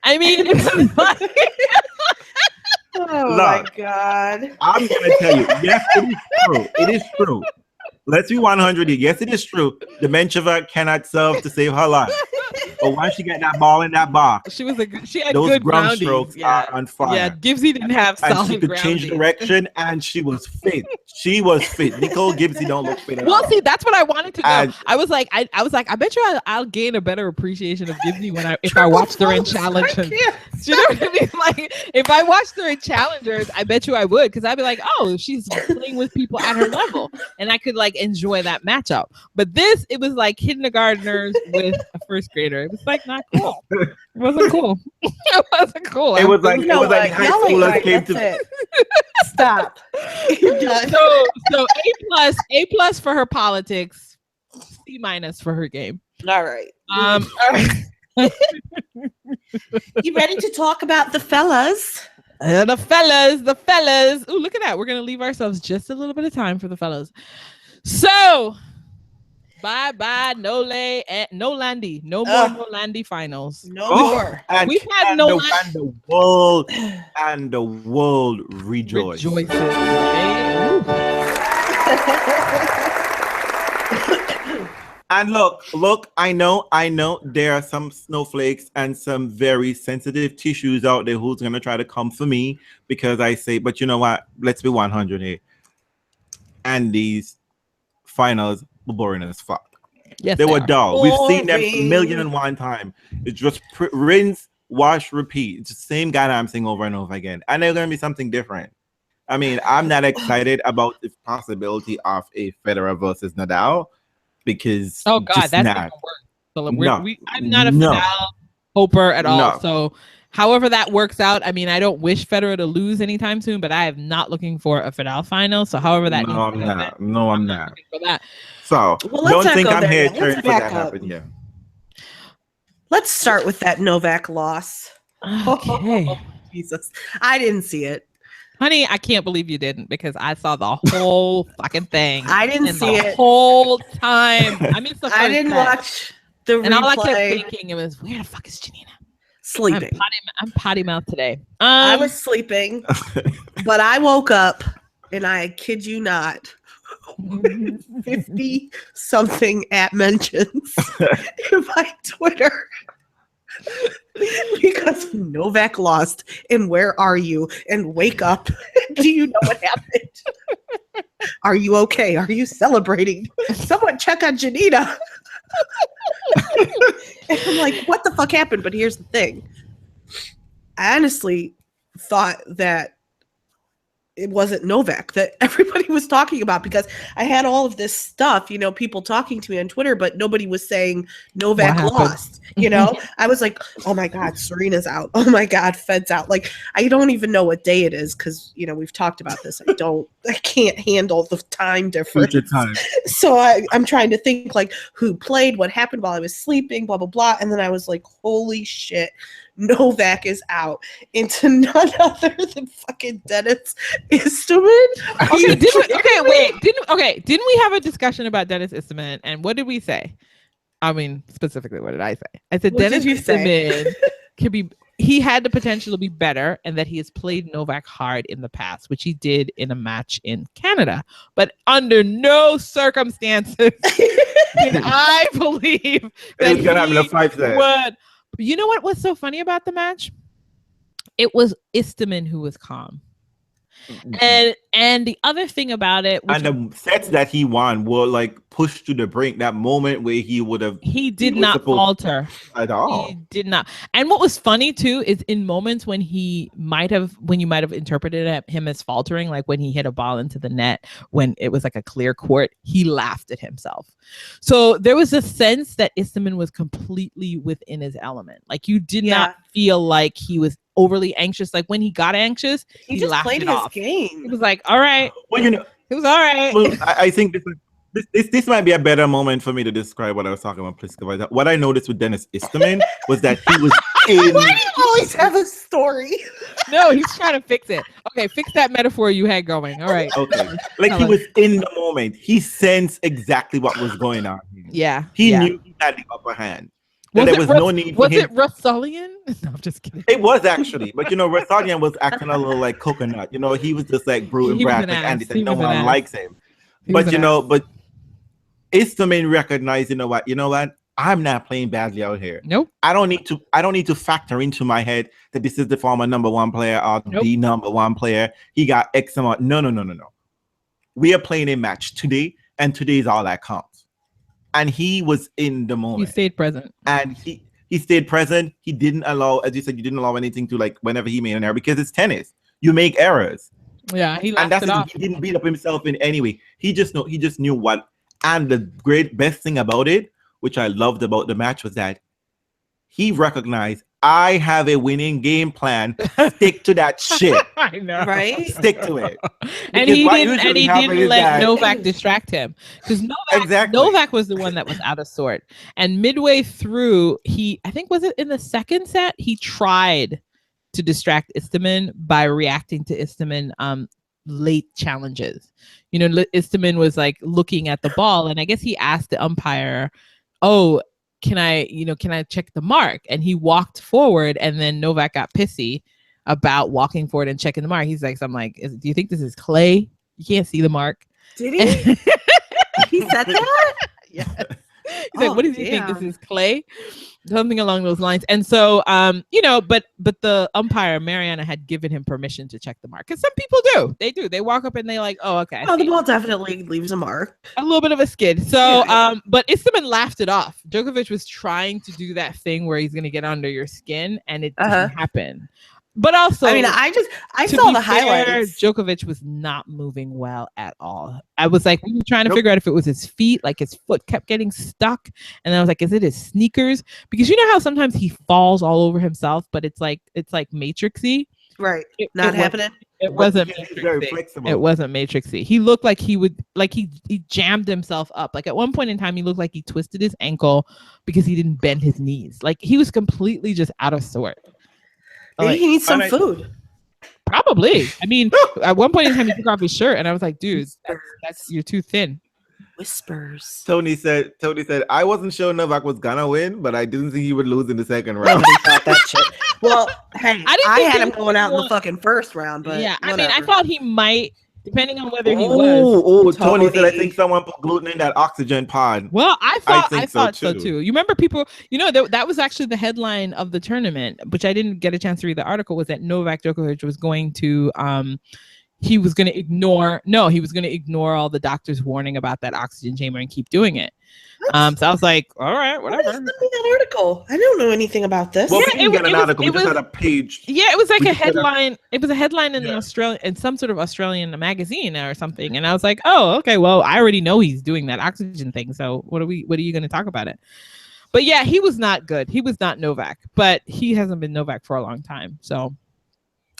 I mean, it's like, Oh my God. I'm gonna tell you, yes, it is true. It is true. Let's be 100 here. Yes, it is true. Dementia cannot serve to save her life. But once she got that ball in that box, she had those good ground grounding. strokes are on fire. Yeah, Gibbsy didn't have and solid she could change grounding. direction, and she was fit. She was fit. Nicole Gibbsy don't look fit at all. Well, see, that's what I wanted to know. And- I was like, I bet you I'll gain a better appreciation of Gibbsy if I watched her in Challengers. You know what I mean? Like, if I watched her in Challengers, I bet you I would, because I'd be like, oh, she's playing with people at her level, and I could like enjoy that matchup. But this, it was like kindergartners with a first grader. It was like not cool. It wasn't cool. It wasn't cool. It was like high schoolers came to. Stop. You're done. So A plus for her politics, C minus for her game. All right. All right. You ready to talk about the fellas? The fellas. Ooh, look at that. We're gonna leave ourselves just a little bit of time for the fellas. So bye no Landy. No more no Landy finals. No more. And, We've had and the world rejoices. And look, I know there are some snowflakes and some very sensitive tissues out there who's gonna try to come for me because I say, but you know what? Let's be 100 here. And these finals were boring as fuck. Yes, they were dull. We've seen them Boring. a million and one time. It's just rinse, wash, repeat. It's the same goddamn thing over and over again. And there's gonna be something different. I mean, I'm not excited about the possibility of a Federer versus Nadal because oh god, that's not. gonna work. So No. I'm not a No. Nadal hoper at all. No. So however that works out, I mean, I don't wish Federer to lose anytime soon, but I am not looking for a Federer final. So however that No, I'm not. No, I'm not. looking for that. So Well, let's don't not think go I'm there here yet. Let's cheering for back that up. happen here. Let's start with that Novak loss. Okay. Jesus. I didn't see it. Honey, I can't believe you didn't because I saw the whole fucking thing. I didn't and see the it. whole time. I mean, it's the I first didn't set. watch the And all I kept replay. thinking it was, where the fuck is Janina? Sleeping. I'm potty mouth today. I was sleeping, but I woke up and I kid you not, 50 something at mentions in my Twitter because Novak lost and where are you and wake up. Do you know what happened? Are you okay? Are you celebrating? Someone check on Janina. And I'm like, what the fuck happened? But here's the thing. I honestly thought that it wasn't Novak that everybody was talking about because I had all of this stuff, people talking to me on Twitter, but nobody was saying Novak lost. I was like, oh my God, Serena's out. Oh my God, Fed's out. Like, I don't even know what day it is because, we've talked about this. I can't handle the time difference. Future time. So I'm trying to think like who played, what happened while I was sleeping, blah, blah, blah. And then I was like, holy shit, Novak is out into none other than fucking Dennis Istomin. Didn't we have a discussion about Dennis Istomin and what did we say? I mean, specifically, what did I say? I said What Dennis did you say? Istomin he had the potential to be better and that he has played Novak hard in the past, which he did in a match in Canada, but under no circumstances did I believe that He's gonna have a fight there. would. You know what was so funny about the match? It was Istomin who was calm. And the other thing about it, and the sets that he won were like pushed to the brink. That moment where he did not falter at all. He did not. And what was funny too is in moments when you might have interpreted him as faltering, like when he hit a ball into the net when it was like a clear court, he laughed at himself. So there was a sense that Istomin was completely within his element. Like you did not feel like he was overly anxious. Like when he got anxious, he just laughed played it his off. game. It was like, all right. Well, it was all right. Well, I think this might be a better moment for me to describe what I was talking about. Please, what I noticed with Dennis Istomin was that he was in Why do you always have a story? No, he's trying to fix it. Okay, fix that metaphor you had going. All right. okay, like he Tell us. was in the moment. He sensed exactly what was going on. Yeah. He yeah. knew he had the upper hand. Was There it was Rus- no need for Was him. it Russellian? No, I'm just kidding. It was actually, but Rotharian was acting a little like coconut. He was just like brute and He was brash, an like ass. Andy said. He No was an one ass. likes him. He was But an ass. but Istomin recognized, you know what? I'm not playing badly out here. Nope. I don't need to factor into my head that this is the former number one player or Nope. the number one player. He got X amount. No. We are playing a match today, and today is all that counts. And he was in the moment. He stayed present. And he stayed present. He didn't allow, as you said, you didn't allow anything to, like, whenever he made an error, because it's tennis. You make errors. Yeah, he And laughed that's it it. off. He didn't beat up himself in any way. He just knew what. And the best thing about it, which I loved about the match, was that he recognized, I have a winning game plan. Stick to that shit. I know. Right? Stick to it. And Because he what didn't. And usually he happens didn't is let that- Novak distract him, because Exactly. Novak was the one that was out of sort. And midway through, I think was it in the second set, he tried to distract Istomin by reacting to Istomin late challenges. Istomin was like looking at the ball, and I guess he asked the umpire, "Oh, can I check the mark?" And he walked forward, and then Novak got pissy about walking forward and checking the mark. He's like, "I'm like, do you think this is clay? You can't see the mark." Did he? He said that? Yes. He's like, "What does he think? This damn. is clay?" Something along those lines. And so, but the umpire, Mariana, had given him permission to check the mark. Because some people do. They do. They walk up and they like, "Oh, okay. I Oh, the see." ball definitely leaves a mark. A little bit of a skid. So, Yeah. but Istomin laughed it off. Djokovic was trying to do that thing where he's going to get under your skin, and it didn't happen. But also, I mean, I to saw be the fair, highlights. Djokovic was not moving well at all. I was like, we were trying to Nope. figure out if it was his feet, like his foot kept getting stuck. And I was like, is it his sneakers? Because you know how sometimes he falls all over himself, but it's like matrixy. Right. It Not was- happening. It wasn't Because he's very matrixy. flexible. It wasn't matrixy. He looked like he jammed himself up. Like at one point in time, he looked like he twisted his ankle because he didn't bend his knees. Like he was completely just out of sort. Maybe Like, he needs some and I- food. probably. I mean, at one point in time, he took off his shirt, and I was like, "Dude, that's you're too thin." Whispers. Tony said, I wasn't sure Novak was gonna win, but I didn't think he would lose in the second round. Nobody thought that shit. Well, hey, I didn't I think had they him going out in the won. fucking first round, but yeah, I mean, I whatever. thought he might, depending on whether he was. Oh, Tony said, I Tony. think someone put gluten in that oxygen pod. Well, I think thought so, so too. You remember people, that was actually the headline of the tournament, which I didn't get a chance to read the article, was that Novak Djokovic was going to he was going to ignore all the doctors' warning about that oxygen chamber and keep doing it. So I was like, all right, What is whatever. that article? I don't know anything about this. Well, Yeah, we didn't get an it was- article. it We just was- had a page. Yeah, it was like We a just had a- headline. It was a headline in in some sort of Australian magazine or something. And I was like, oh, okay, well, I already know he's doing that oxygen thing. So what are you going to talk about it? But yeah, he was not good. He was not Novak, but he hasn't been Novak for a long time. So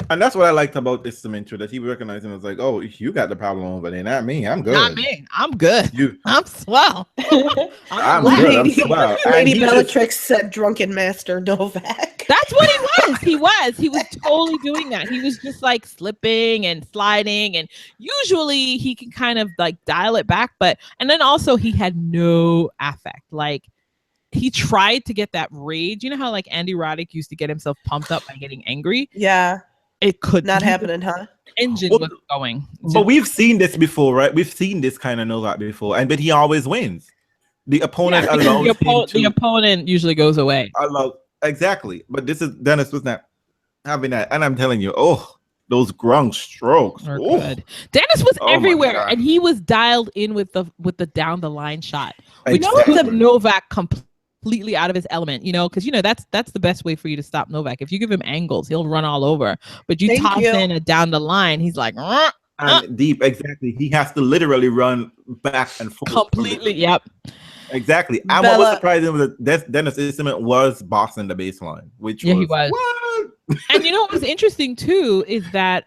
And that's what I liked about this Dementia, that he recognized him as like, oh, you got the problem over there, not me. I'm good. not me. I'm good. You, I'm swell. I'm good. I'm swell. And Lady he just- Bellatrix said drunken master Novak. That's what he was. He was totally doing that. He was just like slipping and sliding, and usually he can kind of like dial it back, and then also he had no affect. Like he tried to get that rage. You know how like Andy Roddick used to get himself pumped up by getting angry? Yeah, It could not happening, huh? Engine Well, was going. But we've seen this before, right? We've seen this kind of Novak before, but he always wins. The opponent Yeah, allows him the to opponent usually goes away. allow exactly. But this is Dennis was not having that, and I'm telling you, those grung strokes. Or Ooh. good. Dennis was Oh my everywhere, God. and he was dialed in with the down the line shot, which Exactly. put Novak completely out of his element. Because that's the best way for you to stop Novak. If you give him angles, he'll run all over. But you Thank toss you. in a down the line, he's like And deep, exactly. He has to literally run back and forth. completely. Yep. Exactly. And what was Bella- surprising was that Dennis Istomin was bossing the baseline, which Yeah, was, he was. What? And what was interesting too is that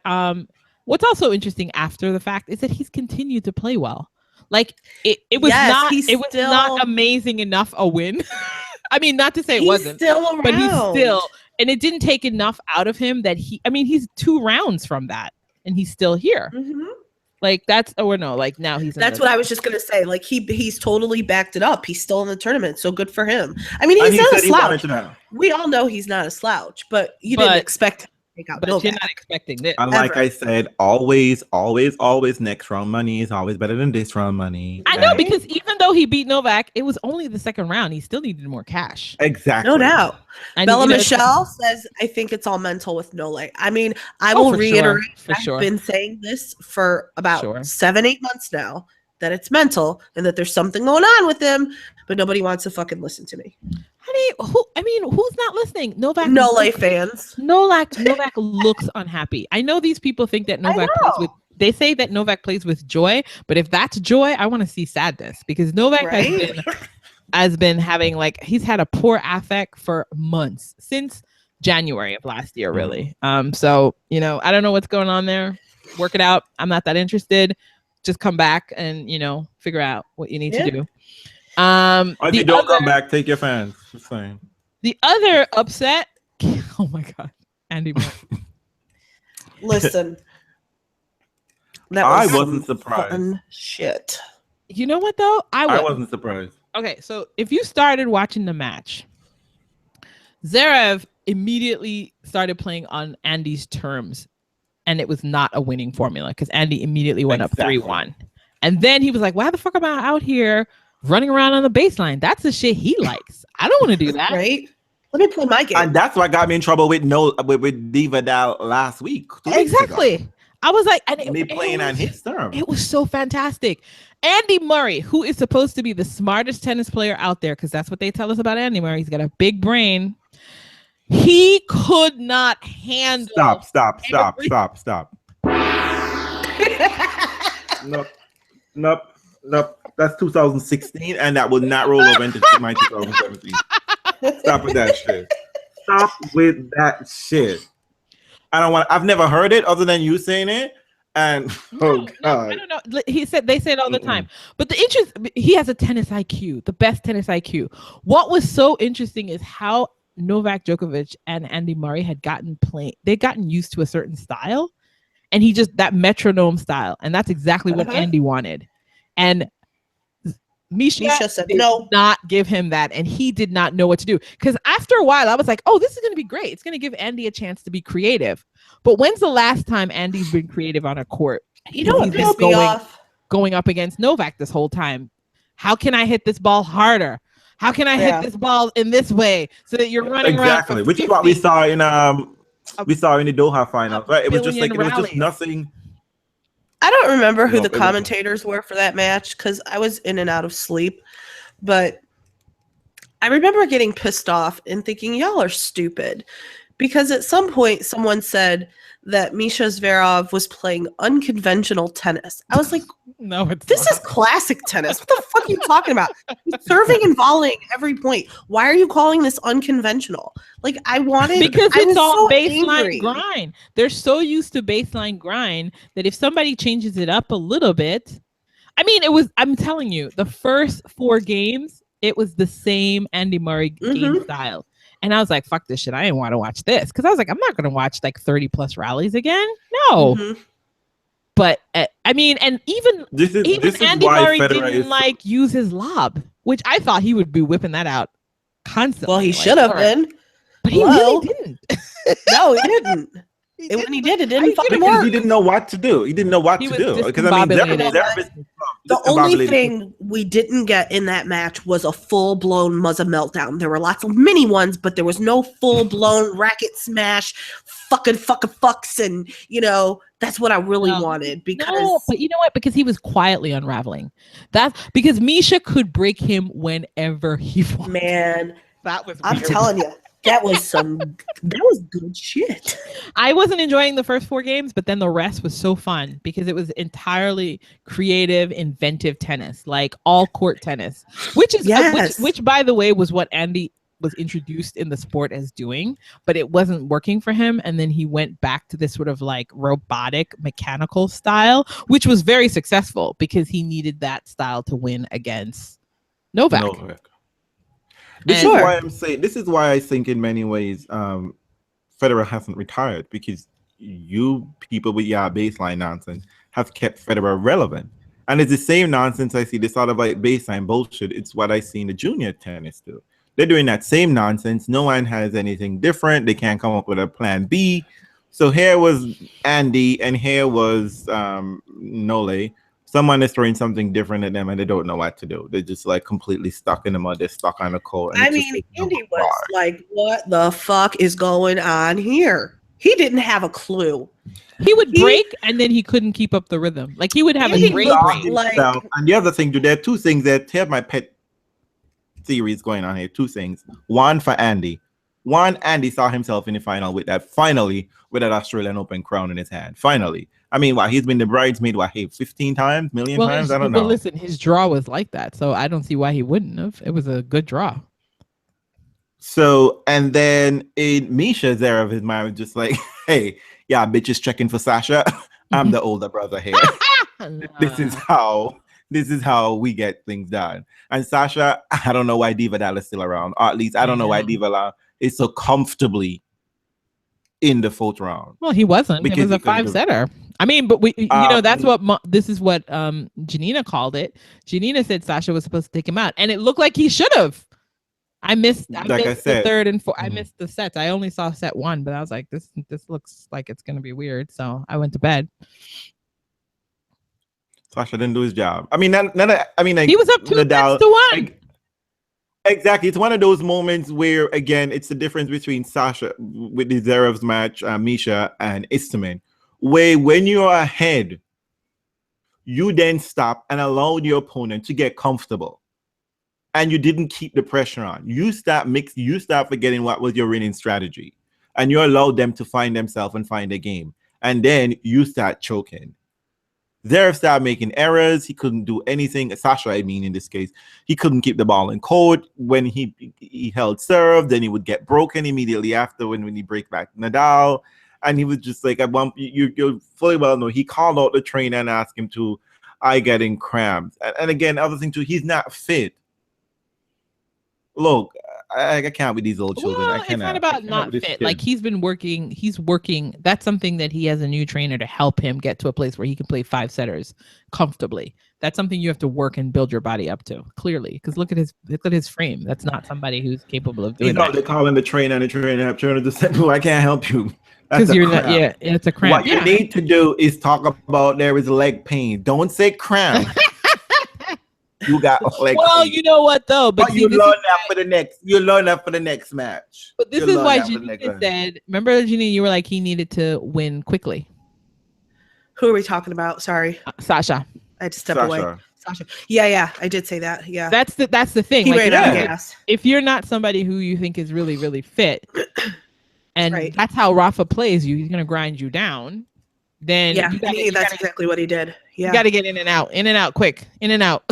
what's also interesting after the fact is that he's continued to play well. Like it was Yes, not he's it was still- not amazing enough a win. I mean, not to say it He's wasn't, still around. but he's still and it didn't take enough out of him that he's 2 rounds from that and he's still here. Mm-hmm. Like that's like now he's. That's what I was just gonna say. Like he's totally backed it up. He's still in the tournament, so good for him. I mean, he's not a slouch. We all know he's not a slouch, but you didn't expect him to take out Novak. You're not expecting this. And like I said, always next round money is always better than this round money. I know, because even though he beat Novak, it was only the second round. He still needed more cash. Exactly. No doubt. Bella Michelle says, I think it's all mental with Nole. I mean, I will reiterate, I've been saying this for about 7-8 months now, that it's mental and that there's something going on with him, but nobody wants to fucking listen to me. Who's not listening? Novak. Nole fans. Novak looks unhappy. I know these people think that Novak plays with. They say that Novak plays with joy, but if that's joy, I want to see sadness, because Novak has been having he's had a poor affect for months, since January of last year, really. So I don't know what's going on there. Work it out. I'm not that interested. Just come back and figure out what you need to do. If you don't come back, take your fans. Just saying. The other upset. Oh my God, Andy Murray. Listen, I wasn't surprised. Shit. You know what though? I wasn't surprised. Okay, so if you started watching the match, Zverev immediately started playing on Andy's terms, and it was not a winning formula because Andy immediately went up 3-1. And then he was like, why the fuck am I out here running around on the baseline? That's the shit he likes. I don't want to do that. Right? Let me play my game. And that's what got me in trouble with Diva Dow last week. Exactly. I was like, and me playing on his terms. It was so fantastic. Andy Murray, who is supposed to be the smartest tennis player out there, because that's what they tell us about Andy Murray. He's got a big brain. He could not handle. Stop. Nope. That's 2016, and that will not roll over into my 2017. Stop with that shit. I've never heard it other than you saying it. And God. I don't know. They say it all the time. But he has a tennis IQ, the best tennis IQ. What was so interesting is how Novak Djokovic and Andy Murray had gotten used to a certain style, and he just that metronome style, and that's exactly what Andy wanted. And Misha said no, not give him that, and he did not know what to do. Because after a while, I was like, "Oh, this is going to be great. It's going to give Andy a chance to be creative." But when's the last time Andy's been creative on a court? You know what pissed me off? Going up against Novak this whole time. How can I hit this ball harder? How can I hit this ball in this way so that you're running around? Which is what we saw in the Doha final. Right? It was just nothing. I don't remember who the commentators were for that match because I was in and out of sleep, but I remember getting pissed off and thinking, y'all are stupid. Because at some point, someone said that Misha Zverev was playing unconventional tennis. I was like, no, this is classic tennis. What the fuck are you talking about? He's serving and volleying every point. Why are you calling this unconventional? Like, because it's all baseline grind. They're so used to baseline grind that if somebody changes it up a little bit, I'm telling you, the first 4 games, it was the same Andy Murray game style. And I was like, fuck this shit. I didn't want to watch this. Because I was like, I'm not going to watch 30 plus rallies again. No. Mm-hmm. But and even Andy Murray didn't use his lob, which I thought he would be whipping that out constantly. Well, he should have been. But he really didn't. No, he didn't. When he did, it didn't fucking work. He didn't know what to do. Because the only thing we didn't get in that match was a full-blown Muzza meltdown. There were lots of mini ones, but there was no full-blown racket smash, fucks, and that's what I really wanted. Because but you know what? Because he was quietly unraveling. That's because Misha could break him whenever he wanted. Man, that was. I'm telling you. That was good shit. I wasn't enjoying the first 4 games, but then the rest was so fun because it was entirely creative, inventive tennis, like all court tennis, which by the way was what Andy was introduced in the sport as doing, but it wasn't working for him. And then he went back to this sort of robotic mechanical style, which was very successful because he needed that style to win against Novak. This is why I'm saying. This is why I think in many ways, Federer hasn't retired because you people with your baseline nonsense have kept Federer relevant. And it's the same nonsense I see, this sort of like baseline bullshit. It's what I see in the junior tennis too. They're doing that same nonsense. No one has anything different. They can't come up with a plan B. So here was Andy and here was Nole. Someone is throwing something different at them and they don't know what to do. They're just like completely stuck in the mud. They're stuck on the court. I mean, Andy was like, what the fuck is going on here? He didn't have a clue. He would break and then he couldn't keep up the rhythm. Like he would have a great break. And the other thing, there are two things that have my pet theories going on here. Two things. One for Andy. One, Andy saw himself in the final with that Australian Open crown in his hand. Finally. I mean, he's been the bridesmaid, 15 times, million times? I don't know. Well, listen, his draw was like that, so I don't see why he wouldn't have. It was a good draw. So, and then in Misha's era of his mind was just like, hey, yeah, bitches checking for Sasha. I'm the older brother here. This is how we get things done. And Sasha, I don't know why Diva Dal is still around. Or at least I don't know why Diva Dal is so comfortably in the fourth round. Well, he wasn't. Because it was a 5-setter. I mean, but that's what this is what Janina called it. Janina said Sasha was supposed to take him out, and it looked like he should have. I missed the third and fourth. I missed the sets. I only saw set 1, but I was like, this looks like it's gonna be weird. So I went to bed. Sasha didn't do his job. I mean, like, he was up 2-1. Exactly. It's one of those moments where, again, it's the difference between Sasha with the Zverev's match, Misha, and Istomin, where when you're ahead, you then stop and allow your opponent to get comfortable. And you didn't keep the pressure on. You start forgetting what was your winning strategy. And you allowed them to find themselves and find a game. And then you start choking. Zverev started making errors. He couldn't do anything. Sasha, I mean, in this case, he couldn't keep the ball in court. When he held serve, then he would get broken immediately after when he break back Nadal. And he was just like, you fully well know, he called out the trainer and asked him to, getting cramps. And again, other thing too, he's not fit. Look, I can't with these old children. Well, it's not about not fit. Like he's working. That's something that he has a new trainer to help him get to a place where he can play 5-setters comfortably. That's something you have to work and build your body up to, clearly. Because look at his frame. That's not somebody who's capable of doing that. They're calling the trainer and the trainer just said, "I can't help you." Because you're not. Yeah, it's a cramp. What you need to do is talk about there is leg pain. Don't say cramp. You got leg pain. You know what though? But you learn that for the next. You learn that for the next match. But this is why Janine said. Remember, Janine, you were like he needed to win quickly. Who are we talking about? Sorry, Sasha. I had to step away. Sasha. Yeah, I did say that. Yeah, that's the thing. He ran out of gas. If you're not somebody who you think is really, really fit, and that's how Rafa plays you, he's gonna grind you down. Then that's exactly what he did. Yeah, you got to get in and out quick, in and out.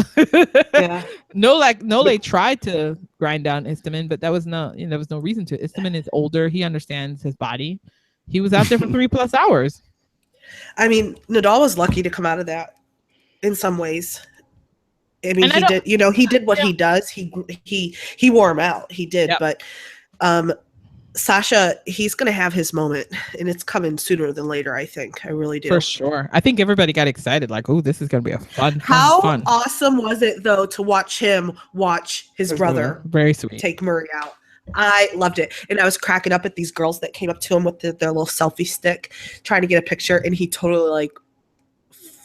Yeah. Nole tried to grind down Istomin, but there was no reason to. Istomin is older. He understands his body. He was out there for 3+ hours. I mean, Nadal was lucky to come out of that in some ways. I mean, he did what he does. He wore him out. He did, but Sasha, he's going to have his moment, and it's coming sooner than later, I think. I really do. For sure. I think everybody got excited, like, oh, this is going to be a fun. How awesome was it, though, to watch him watch his brother very sweet take Murray out? I loved it. And I was cracking up at these girls that came up to him with their little selfie stick, trying to get a picture, and he totally,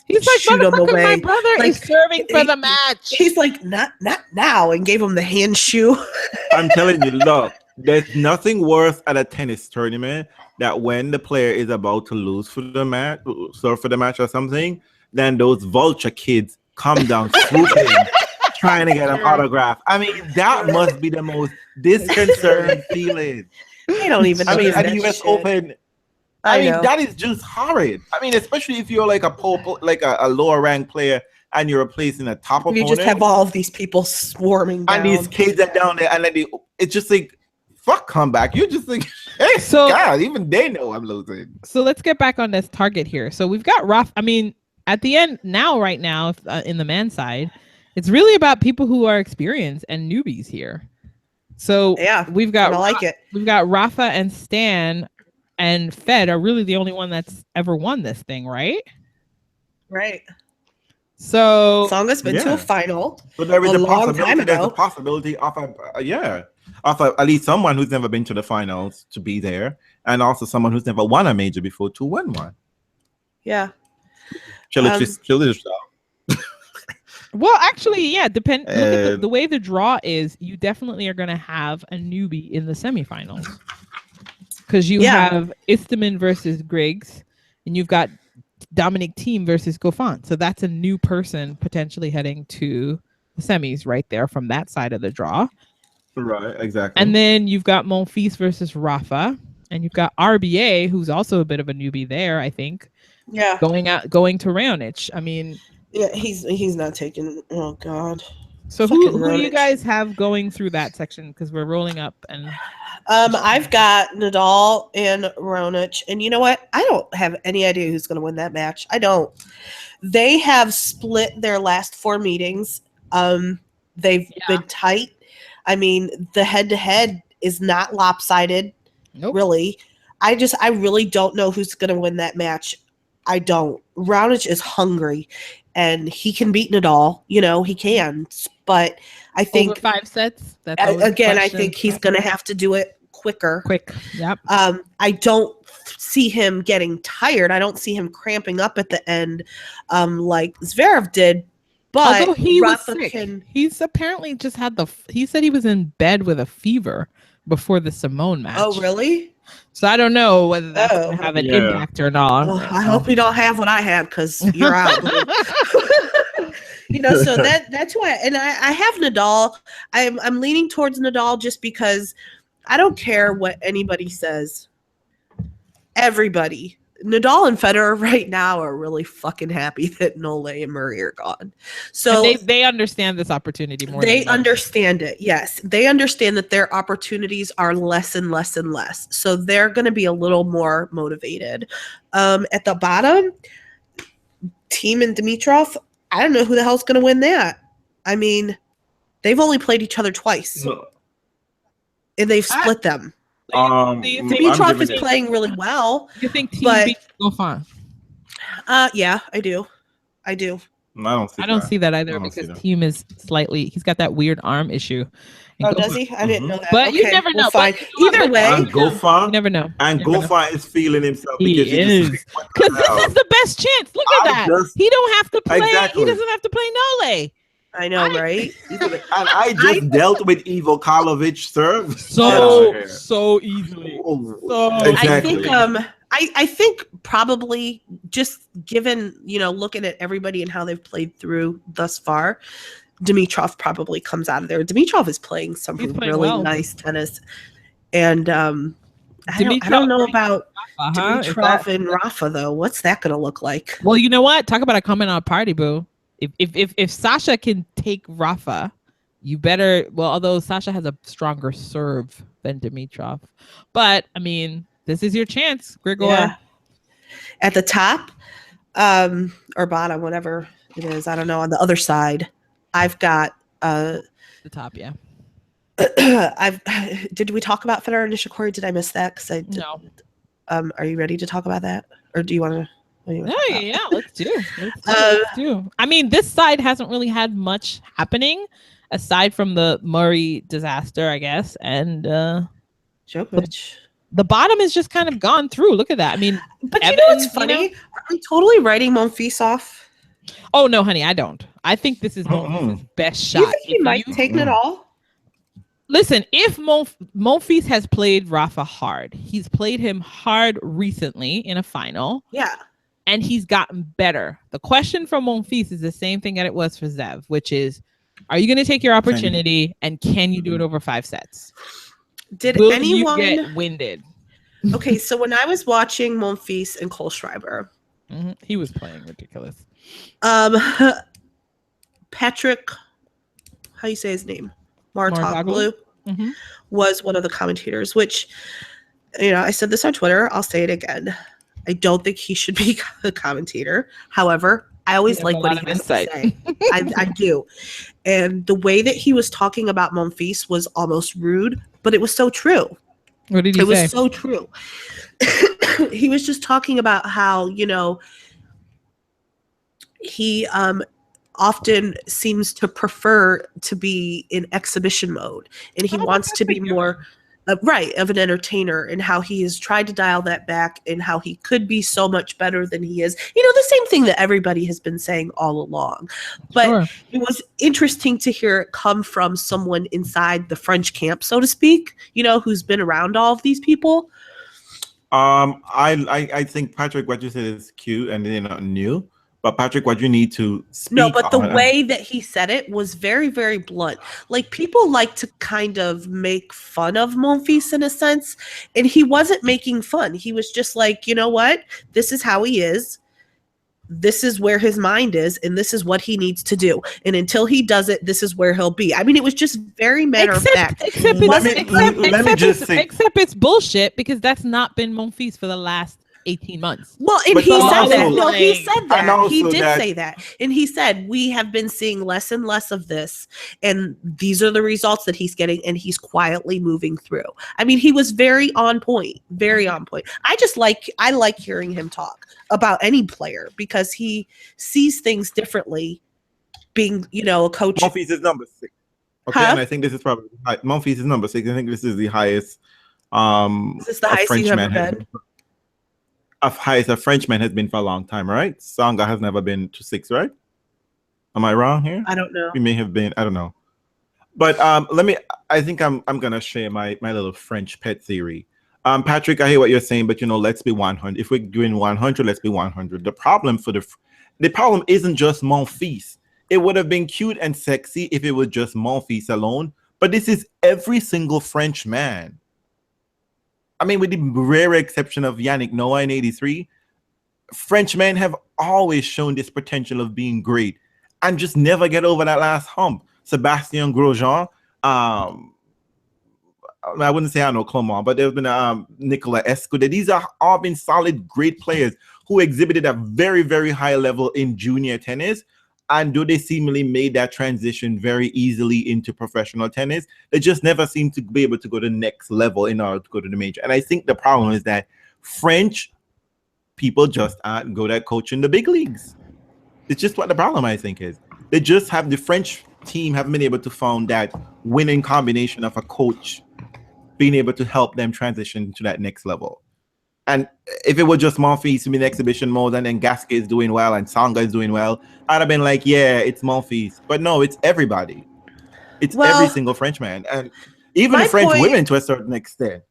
he's like, shoot him away. My brother is serving for the match. He's like, not now, and gave him the hand shoe. I'm telling you, look. There's nothing worse at a tennis tournament that when the player is about to lose for the match, or something, then those vulture kids come down swooping, trying to get an autograph. I mean, that must be the most disconcerting feeling. They don't even. I mean, at the U.S. Open. I mean, that is just horrid. I mean, especially if you're like a lower ranked player and you're replacing a top opponent. You just have all of these people swarming down. And these kids are down there, and it's just like. Fuck comeback. You're just like, hey, God, even they know I'm losing. So let's get back on this target here. So we've got Rafa. I mean, at the end right now, in the men's side, it's really about people who are experienced and newbies here. So we've got I like it. We've got Rafa and Stan and Fed are really the only one that's ever won this thing, right? Right. So Songa's been to Yeah. a final. But there is A a long possibility. time There's a ago. possibility of at least someone who's never been to the finals to be there, and also someone who's never won a major before to win one. Yeah. Chill it. well, actually, yeah, look at the Uh, way the draw is, you definitely are going to have a newbie in the semifinals. Because you have Istomin versus Griggs, and you've got Dominic Thiem versus Goffin. So that's a new person potentially heading to the semis right there from that side of the draw. Right, exactly. And then you've got Monfils versus Rafa, and you've got RBA, who's also a bit of a newbie there, I think. Yeah. Going to Raonic. I mean, yeah, he's not taking. Oh God. So who do you guys have going through that section? Because we're rolling up and. I've got Nadal and Raonic, and you know what? I don't have any idea who's going to win that match. I don't. They have split their last 4 meetings. They've been tight. I mean, the head-to-head is not lopsided. Nope. Really. I really don't know who's going to win that match. I don't. Raonic is hungry, and he can beat Nadal. You know, he can. But I think over 5 sets. That's again, I think he's going to have to do it quick. Yep. I don't see him getting tired. I don't see him cramping up at the end, like Zverev did. But although he Rafa was sick, he's apparently just had he said he was in bed with a fever before the Simone match. Oh, really? So I don't know whether that's going to have an impact or not. Well, I hope you don't have what I had, because you're out. You know, so that's why. And I have Nadal. I'm leaning towards Nadal just because I don't care what anybody says. Everybody. Nadal and Federer right now are really fucking happy that Nole and Murray are gone. So they understand this opportunity more. They understand it. Yes. They understand that their opportunities are less and less and less. So they're going to be a little more motivated. At the bottom, Thiem and Dimitrov, I don't know who the hell's going to win that. I mean, they've only played each other twice. And they've split them. Dimitrov is playing really well. You think Thiem beats Goffin? Yeah, I do. I don't see that either, because Thiem is he's got that weird arm issue. Oh, does he? I didn't know that. But you never know. Fine. Either way, Goffin, you never know. And Goffin is feeling himself because this is the best chance. Look at that. He don't have to play. Exactly. He doesn't have to play Nole. I know, right? And I just dealt with Ivo Karlovic serve so easily. Exactly. I think probably just given, looking at everybody and how they've played through thus far, Dimitrov probably comes out of there. Dimitrov is playing some really nice tennis. And I don't know about Dimitrov and Rafa, though. What's that going to look like? Well, you know what? Talk about a coming out party, boo. If Sasha can take Rafa, you better. Well, although Sasha has a stronger serve than Dimitrov, but I mean, this is your chance, Grigor. Yeah. At the top, or bottom, whatever it is, I don't know. On the other side, I've got the top. Yeah. Did we talk about Federer and Nishikori? Did I miss that? Because I did. No. Are you ready to talk about that, or do you want to? Yeah, let's do. I mean, this side hasn't really had much happening aside from the Murray disaster, I guess, and Djokovic. The bottom is just kind of gone through. Look at that. I mean, but Evans, you know what's funny? Are we totally writing Monfils off? Oh no, honey, I don't. I think this is Monfils' best shot. You think he might take it all? Listen, if Monfils has played Rafa hard, he's played him hard recently in a final. Yeah. And he's gotten better. The question from Monfils is the same thing that it was for Zev, which is, are you going to take your opportunity and can you do it over 5 sets? Will anyone get winded? Okay, so when I was watching Monfils and Kohlschreiber, he was playing ridiculous. Patrick, how you say his name? Martoglu was one of the commentators, which, I said this on Twitter. I'll say it again. I don't think he should be a commentator. However, I always like what he has to say. I do. And the way that he was talking about Monfils was almost rude, but it was so true. What did he say? It was so true. he was just talking about how, he often seems to prefer to be in exhibition mode, and he wants to be more right of an entertainer, and how he has tried to dial that back, and how he could be so much better than he is. The same thing that everybody has been saying all along. But it was interesting to hear it come from someone inside the French camp, so to speak, who's been around all of these people. I think Patrick, what you said is cute and they're not new. But Patrick, what you need to speak No, but the way that he said it was very, very blunt. Like, people like to kind of make fun of Monfils in a sense, and he wasn't making fun. He was just like, you know what? This is how he is. This is where his mind is, and this is what he needs to do. And until he does it, this is where he'll be. I mean, it was just very matter of fact. Except it's bullshit, because that's not been Monfils for the last 18 months. Well, and he said that. No, he said that. He did say that. And he said, we have been seeing less and less of this, and these are the results that he's getting, and he's quietly moving through. I mean, he was very on point, very on point. I like hearing him talk about any player, because he sees things differently, being, a coach. Monfils is number 6. Okay, and I think this is probably Monfils is number 6. I think this is the highest is this the highest you've ever been? Highest a Frenchman has been for a long time, right? Sanga has never been to 6, right? Am I wrong here? I don't know. We may have been. I don't know. But I think I'm gonna share my little French pet theory. Patrick, I hear what you're saying, but let's be 100. If we're doing 100, let's be 100. The problem isn't just Monfils. It would have been cute and sexy if it was just Monfils alone, but this is every single French man. I mean, with the rare exception of Yannick Noah in 83, Frenchmen have always shown this potential of being great and just never get over that last hump. Sebastien Grosjean, I wouldn't say I know Clement, but there's been Nicolas Escudé. These are all been solid, great players who exhibited a very, very high level in junior tennis. And though they seemingly made that transition very easily into professional tennis, they just never seem to be able to go to the next level in order to go to the major. And I think the problem is that French people just aren't good at coaching the big leagues. It's just what the problem, I think, is. They just have the French team haven't been able to find that winning combination of a coach being able to help them transition to that next level. And if it was just Monfils to be in exhibition mode, and then Gasquet is doing well and Sanga is doing well, I'd have been like, yeah, it's Monfils. But no, it's everybody. It's every single Frenchman. And even the French women to a certain extent.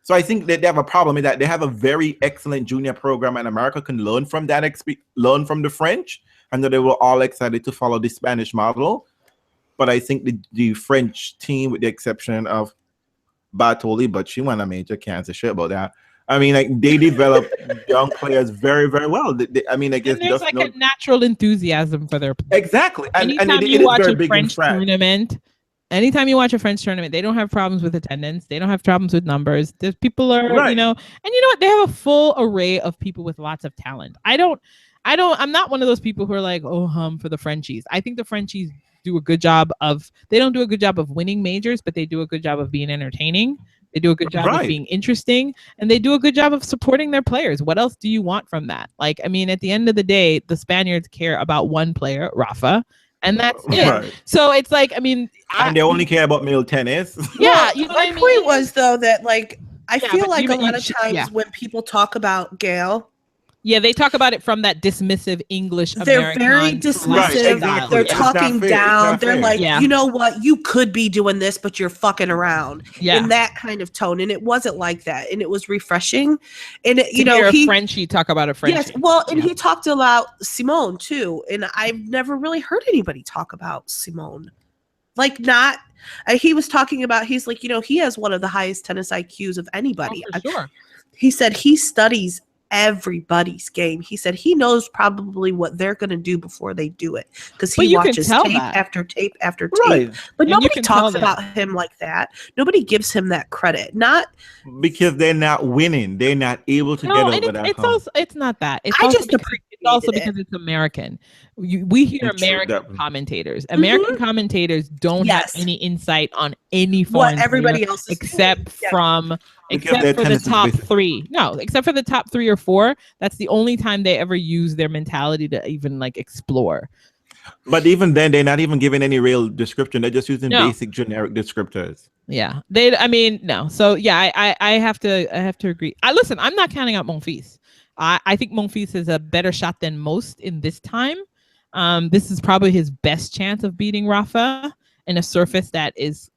So I think that they have a problem in that they have a very excellent junior program, and America can learn from that, learn from the French, and that they were all excited to follow the Spanish model. But I think the French team, with the exception of Bartoli, but she won a major, can't say shit about that. I mean, like, they develop young players very, very well. I mean, I guess there's like a natural enthusiasm for their players. Exactly. And you watch a French tournament, anytime you watch a French tournament, they don't have problems with attendance. They don't have problems with numbers. There's people are, and you know what? They have a full array of people with lots of talent. I'm not one of those people who are like, for the Frenchies. I think the Frenchies do a good job they don't do a good job of winning majors, but they do a good job of being entertaining. They do a good job of being interesting, and they do a good job of supporting their players. What else do you want from that? Like, I mean, at the end of the day, the Spaniards care about one player, Rafa, and that's it. Right. So it's like, I mean, and they only care about male tennis. Yeah, my point was though that like I feel like a lot of times when people talk about Gail. Yeah, they talk about it from that dismissive English. They're very dismissive. Right, exactly. They're talking down. They're like, you know what? You could be doing this, but you're fucking around. Yeah. In that kind of tone. And it wasn't like that. And it was refreshing. And he Frenchie talk about a Frenchie. Yes. Well, and he talked about Simone too. And I've never really heard anybody talk about Simone. Like he was talking about, he's like, he has one of the highest tennis IQs of anybody. Oh, for sure. He said he studies everybody's game. He said he knows probably what they're going to do before they do it, because he watches tape after tape after tape. Right. But nobody talks about him like that. Nobody gives him that credit. Not because they're not winning. They're not able to get over that. It's not that. It's also needed because it's American. We hear True, American that- commentators. American commentators don't have Yes. any insight on any what foreign everybody player else is except doing. Yeah. from Because except their for the tennis is top basic. 3. No, except for the top 3 or 4. That's the only time they ever use their mentality to even like explore. But even then, they're not even giving any real description. They're just using No. basic generic descriptors. Yeah, I mean, no. So yeah, I have to agree. Listen, I'm not counting out Monfils. I think Monfils is a better shot than most in this time. This is probably his best chance of beating Rafa in a surface that is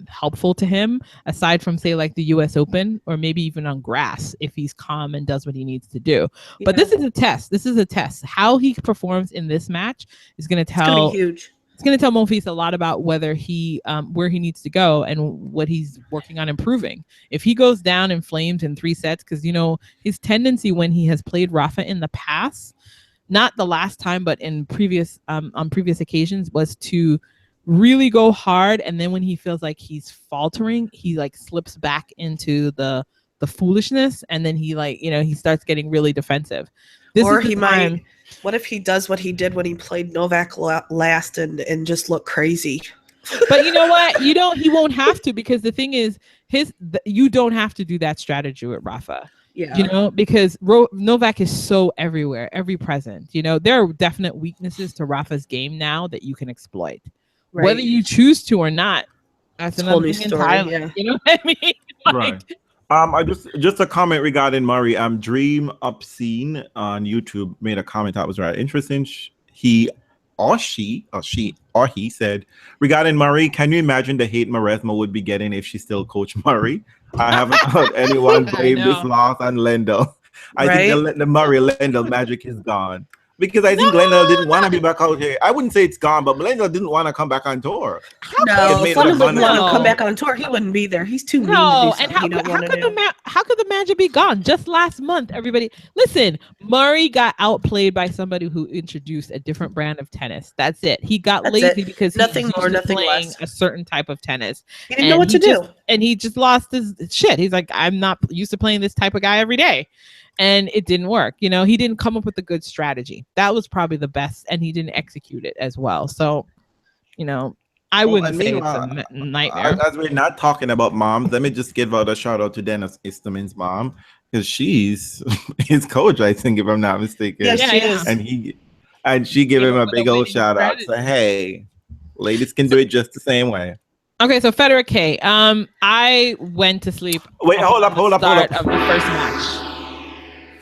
helpful to him, aside from say like the U.S. Open or maybe even on grass if he's calm and does what he needs to do. But this is a test. This is a test. How he performs in this match is going to It's gonna tell. be huge. It's going to tell Monfils a lot about whether he where he needs to go and what he's working on improving. If he goes down in flames in 3 sets, because you know his tendency when he has played Rafa in the past, not the last time but in previous on previous occasions, was to really go hard, and then when he feels like he's faltering, he like slips back into the foolishness, and then he like he starts getting really defensive. Or he might. What if he does what he did when he played Novak last and just look crazy? But you know what? He won't have to, because the thing is, you don't have to do that strategy with Rafa. Yeah. Because Novak is so everywhere, every present. There are definite weaknesses to Rafa's game now that you can exploit. Right. Whether you choose to or not, that's It's a whole another new thing story. entirely. Yeah. You know what I mean? Right. I just a comment regarding Murray. Dream Obscene on YouTube made a comment that was right interesting. He said regarding Murray, can you imagine the hate Maresma would be getting if she still coached Murray? I haven't heard anyone blame this loss on Lendl. I think the Murray Lendl magic is gone. Because I think Lendl didn't want to be back out here. I wouldn't say it's gone, but Lendl didn't want to come back on tour. No, if Lendl didn't want to come back on tour, he wouldn't be there. He's too mean to do something he don't want to do. How could the magic be gone? Just last month, everybody. Listen, Murray got outplayed by somebody who introduced a different brand of tennis. That's it. He got lazy because nothing more, nothing playing less. A certain type of tennis. He didn't know what to do. And he just lost his shit. He's like, I'm not used to playing this type of guy every day. And it didn't work. He didn't come up with a good strategy. That was probably the best, and he didn't execute it as well. So, I wouldn't say it's a nightmare. As we're not talking about moms, let me just give out a shout out to Dennis Isterman's mom, because she's his coach, I think, if I'm not mistaken. Yeah, she is. And she gave him a big old shout out. So hey, ladies can do it just the same way. Okay, so Federer K. I went to sleep. Wait, hold up. Of the first match.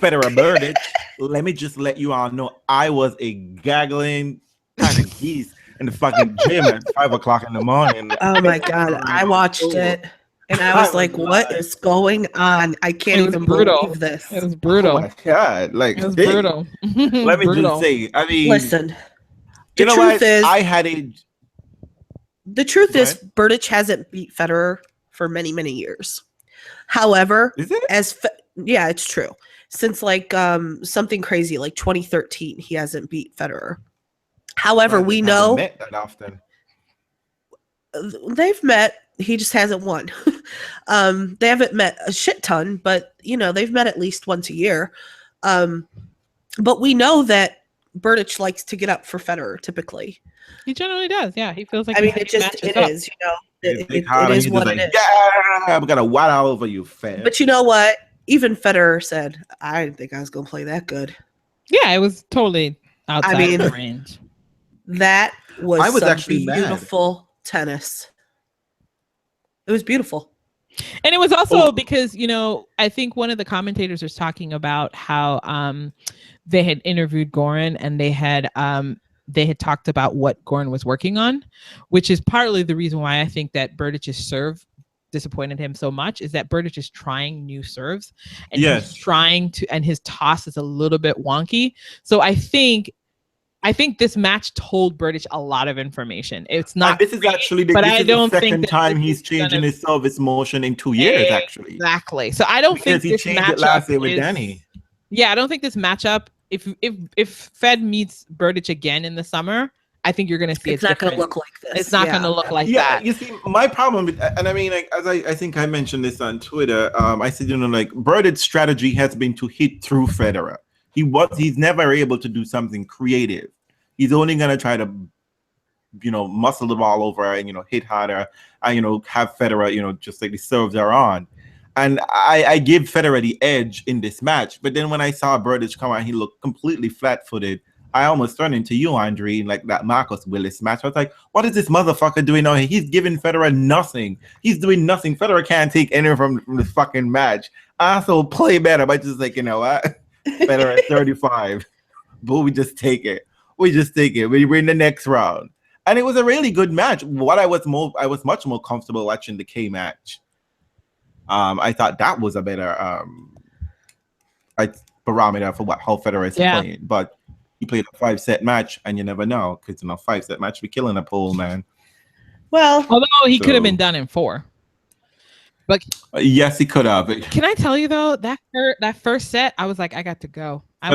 Federer Burditch, let me just let you all know I was a gaggling kind of geese in the fucking gym at 5 o'clock in the morning. Oh my God. I watched it and I was like, what is going on? I can't even believe this. It was brutal. Oh my God. Like, it was brutal. Let me just say, I mean, listen, the truth is, the truth is Burditch hasn't beat Federer for many, many years. However, is it? Yeah, it's true. Since like something crazy like 2013, he hasn't beat Federer. However, we know met that often. They've met. He just hasn't won. They haven't met a shit ton, but they've met at least once a year. But we know that Burditch likes to get up for Federer. Typically, he generally does. Yeah, he feels like. I mean, it is. It is what it is. Yeah, I'm gonna wild all over you, fam. But you know what? Even Federer said, I didn't think I was going to play that good. Yeah, it was totally outside of the range. That was actually beautiful tennis. It was beautiful. And it was also because, I think one of the commentators was talking about how they had interviewed Goran and they had talked about what Goran was working on, which is partly the reason why I think that Burditch's serve disappointed him so much, is that Burditch is trying new serves and he's trying to, and his toss is a little bit wonky. So I think this match told Burditch a lot of information. It's not. This is actually the second time he's changing his service motion in 2 years. Actually, exactly. So I don't think he changed it last year with Danny. Yeah, I don't think this matchup. If Fed meets Burditch again in the summer, I think you're going to see it's not going to look like this. It's not going to look like that. You see, my problem with, and I mean, as I think I mentioned this on Twitter, I said, Burditch's strategy has been to hit through Federer. he's never able to do something creative. He's only gonna try to, muscle the ball over and hit harder and have Federer, just like the serves are on. And I give Federer the edge in this match. But then when I saw Berdych come out, he looked completely flat-footed. I almost turned into you, Andre, like that Marcus Willis match. I was like, what is this motherfucker doing now? He's giving Federer nothing. He's doing nothing. Federer can't take anything from the fucking match. I also play better by just like, what? Federer at 35. But we just take it. We win the next round. And it was a really good match. I was much more comfortable watching the K match. I thought that was a better barometer for how Federer is playing. But he played a 5-set match, and you never know, because 5-set match be killing a pole, man. Well, although he could have been done in 4. But yes, he could have. Can I tell you though, that first set, I was like, I got to go. I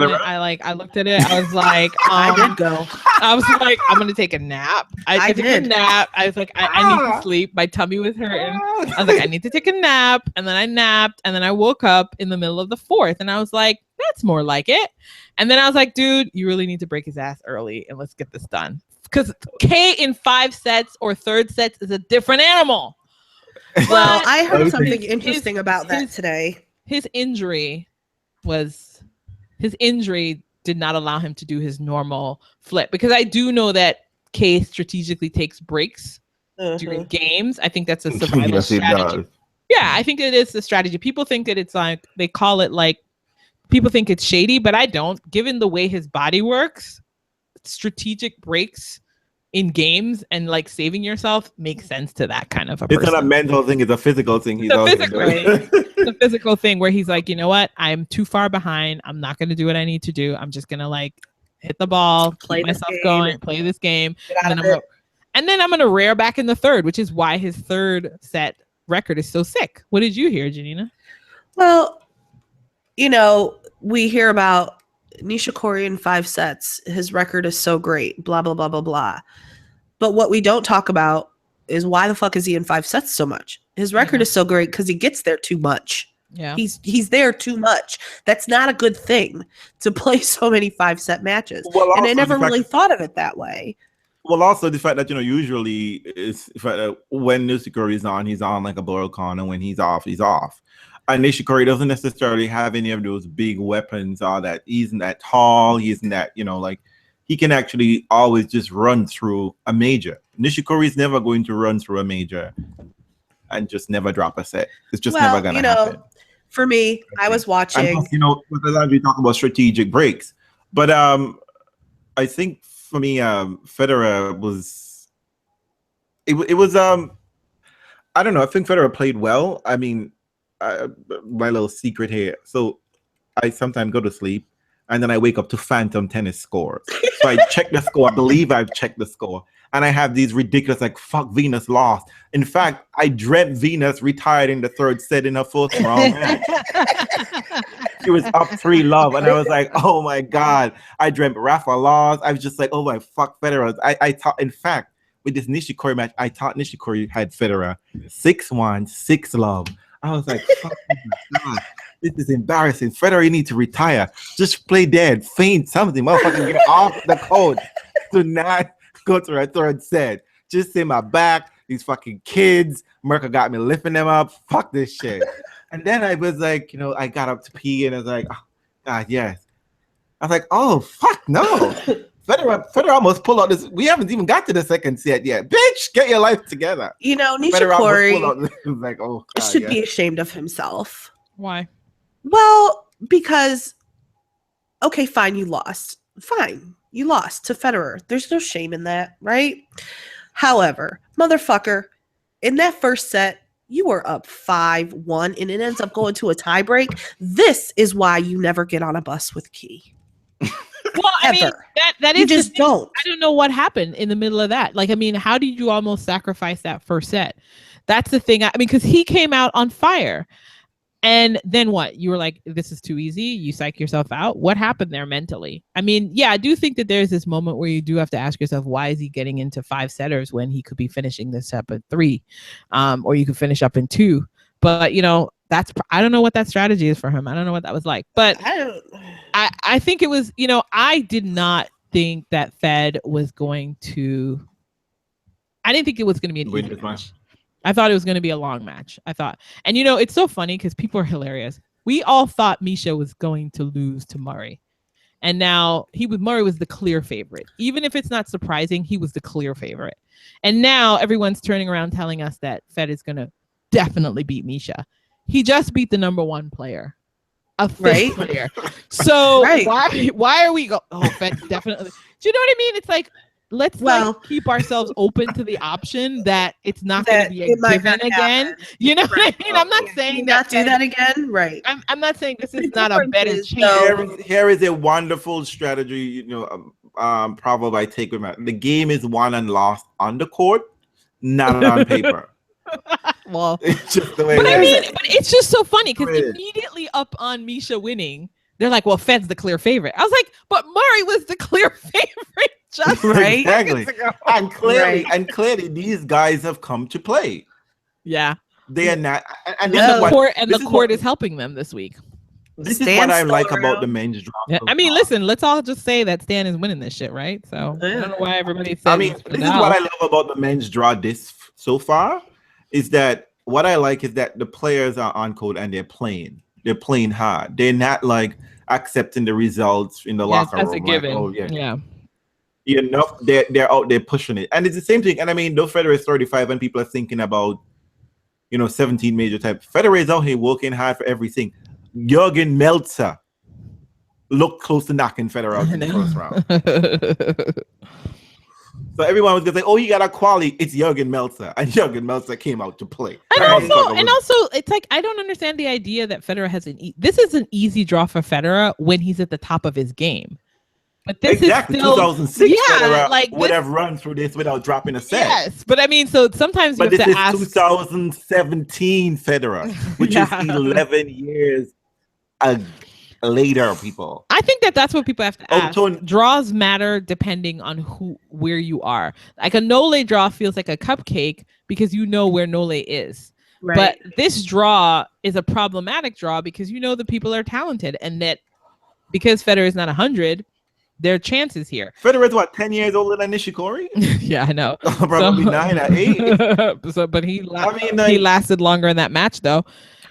looked at it. I was like, I did go. I was like, I'm gonna take a nap. I took a nap. I was like, I need to sleep. My tummy was hurting. I was like, I need to take a nap. And then I napped. And then I woke up in the middle of the 4th. And I was like, that's more like it. And then I was like, dude, you really need to break his ass early and let's get this done. Because K in 5 sets or 3rd sets is a different animal. Well, I heard something interesting about that today. His injury did not allow him to do his normal flip, because I do know that K strategically takes breaks during games. I think that's a survival strategy. Yeah, I think it is the strategy. People think that it's like, they call it like, people think it's shady, but I don't. Given the way his body works, strategic breaks in games and like saving yourself makes sense to that kind of a person. It's not a mental thing, it's a physical thing. It's a physical thing where he's like, you know what? I'm too far behind. I'm not going to do what I need to do. I'm just going to like hit the ball, play myself going, play this game. And then I'm going to rear back in the 3rd, which is why his 3rd set record is so sick. What did you hear, Janina? Well, we hear about Nishikori in 5 sets. His record is so great, blah, blah, blah, blah, blah. But what we don't talk about is why the fuck is he in 5 sets so much? His record is so great because he gets there too much. Yeah. He's there too much. That's not a good thing to play so many 5-set matches. Well, and I never really thought of it that way. Well, also the fact that, usually is the fact that when Nishikori is on, he's on like a boiled corn, and when he's off, he's off. And Nishikori doesn't necessarily have any of those big weapons or that he isn't that tall. He isn't that, like he can actually always just run through a major. Nishikori is never going to run through a major and just never drop a set. It's just never going to happen. For me, I was watching. And, we talk about strategic breaks. But I think for me, Federer was, it was, I don't know. I think Federer played well. I mean, my little secret here. So I sometimes go to sleep and then I wake up to phantom tennis scores. So I check the score. I believe I've checked the score. And I have these ridiculous, like, fuck, Venus lost. In fact, I dreamt Venus retired in the 3rd set in her 4th round match. She was up 3-love. And I was like, oh my God. I dreamt Rafa lost. I was just like, oh my fuck, Federer. I thought, in fact, with this Nishikori match, I thought Nishikori had Federer 6-1, 6-love. I was like, fuck, oh my God, this is embarrassing. Federer, you need to retire. Just play dead, faint, something. Motherfucker, get off the court. Do not go to a 3rd set. Just in my back, these fucking kids. Merkel got me lifting them up. Fuck this shit. And then I was like, I got up to pee and I was like, oh, God, yes. I was like, oh, fuck, no. Federer almost pulled out this. We haven't even got to the 2nd set yet. Bitch, get your life together. Nishikori like, oh, God, should be ashamed of himself. Why? Well, because, okay, fine, you lost. Fine, you lost to Federer. There's no shame in that, right? However, motherfucker, in that 1st set, you were up 5-1, and it ends up going to a tiebreak. This is why you never get on a bus with Key. Well, I mean, that is you just don't. I don't know what happened in the middle of that. Like, I mean, how did you almost sacrifice that 1st set? That's the thing. I mean, because he came out on fire. And then what? You were like, this is too easy. You psych yourself out. What happened there mentally? I mean, yeah, I do think that there's this moment where you do have to ask yourself, why is he getting into 5-setters when he could be finishing this up at 3? Or you could finish up in 2. But, I don't know what that strategy is for him. I don't know what that was like, but I think it was, I did not think that Fed was going to. I didn't think it was going to be an easy match. I thought it was going to be a long match. I thought, and it's so funny because people are hilarious. We all thought Misha was going to lose to Murray, and now Murray was the clear favorite. Even if it's not surprising, he was the clear favorite. And now everyone's turning around telling us that Fed is going to definitely beat Misha. He just beat the number one player, a fifth player. So why are we Fed definitely? Do you know what I mean? It's like, let's keep ourselves open to the option that it's not going to be a given again. You know what I mean? I'm not saying not do that again. Right. I'm not saying this is not a better chance. Here is a wonderful strategy, proverb I take with me. The game is won and lost on the court, not on paper. Well, it's just the way but it's just so funny because immediately up on Misha winning, they're like, well, Fed's the clear favorite. I was like, but Murray was the clear favorite just exactly. And clearly these guys have come to play. Yeah. They are not, the court is helping them this week. This is what I like about the men's draw. Yeah. I mean, listen, let's all just say that Stan is winning this shit, right? So I don't know why everybody says. This is what I love about the men's draw this so far, is that what I like is that the players are on court and they're playing. They're playing hard. They're not like accepting the results in the locker room. That's a given. Like, they're out there pushing it. And it's the same thing. And I mean, though Federer is 35 and people are thinking about, 17 major type. Federer is out here working hard for everything. Jürgen Melzer looked close to knocking Federer out in the first round. So everyone was gonna say, "Oh, he got a quality." It's Jürgen Melzer, and Jürgen Melzer came out to play. And also, it's like I don't understand the idea that Federer has this is an easy draw for Federer when he's at the top of his game. But this is still 2006. Federer would have run through this without dropping a set. Yes, but I mean, so sometimes you have to ask. 2017 Federer, which is 11 years later, people. I think that's what people have to ask. Draws matter depending on where you are. Like a Nole draw feels like a cupcake because you know where Nole is. Right. But this draw is a problematic draw because the people are talented, and that because Federer is not 100, there are chances here. Federer is what, 10 years older than Nishikori? Yeah, I know. Probably 9 or 8. But he lasted longer in that match though.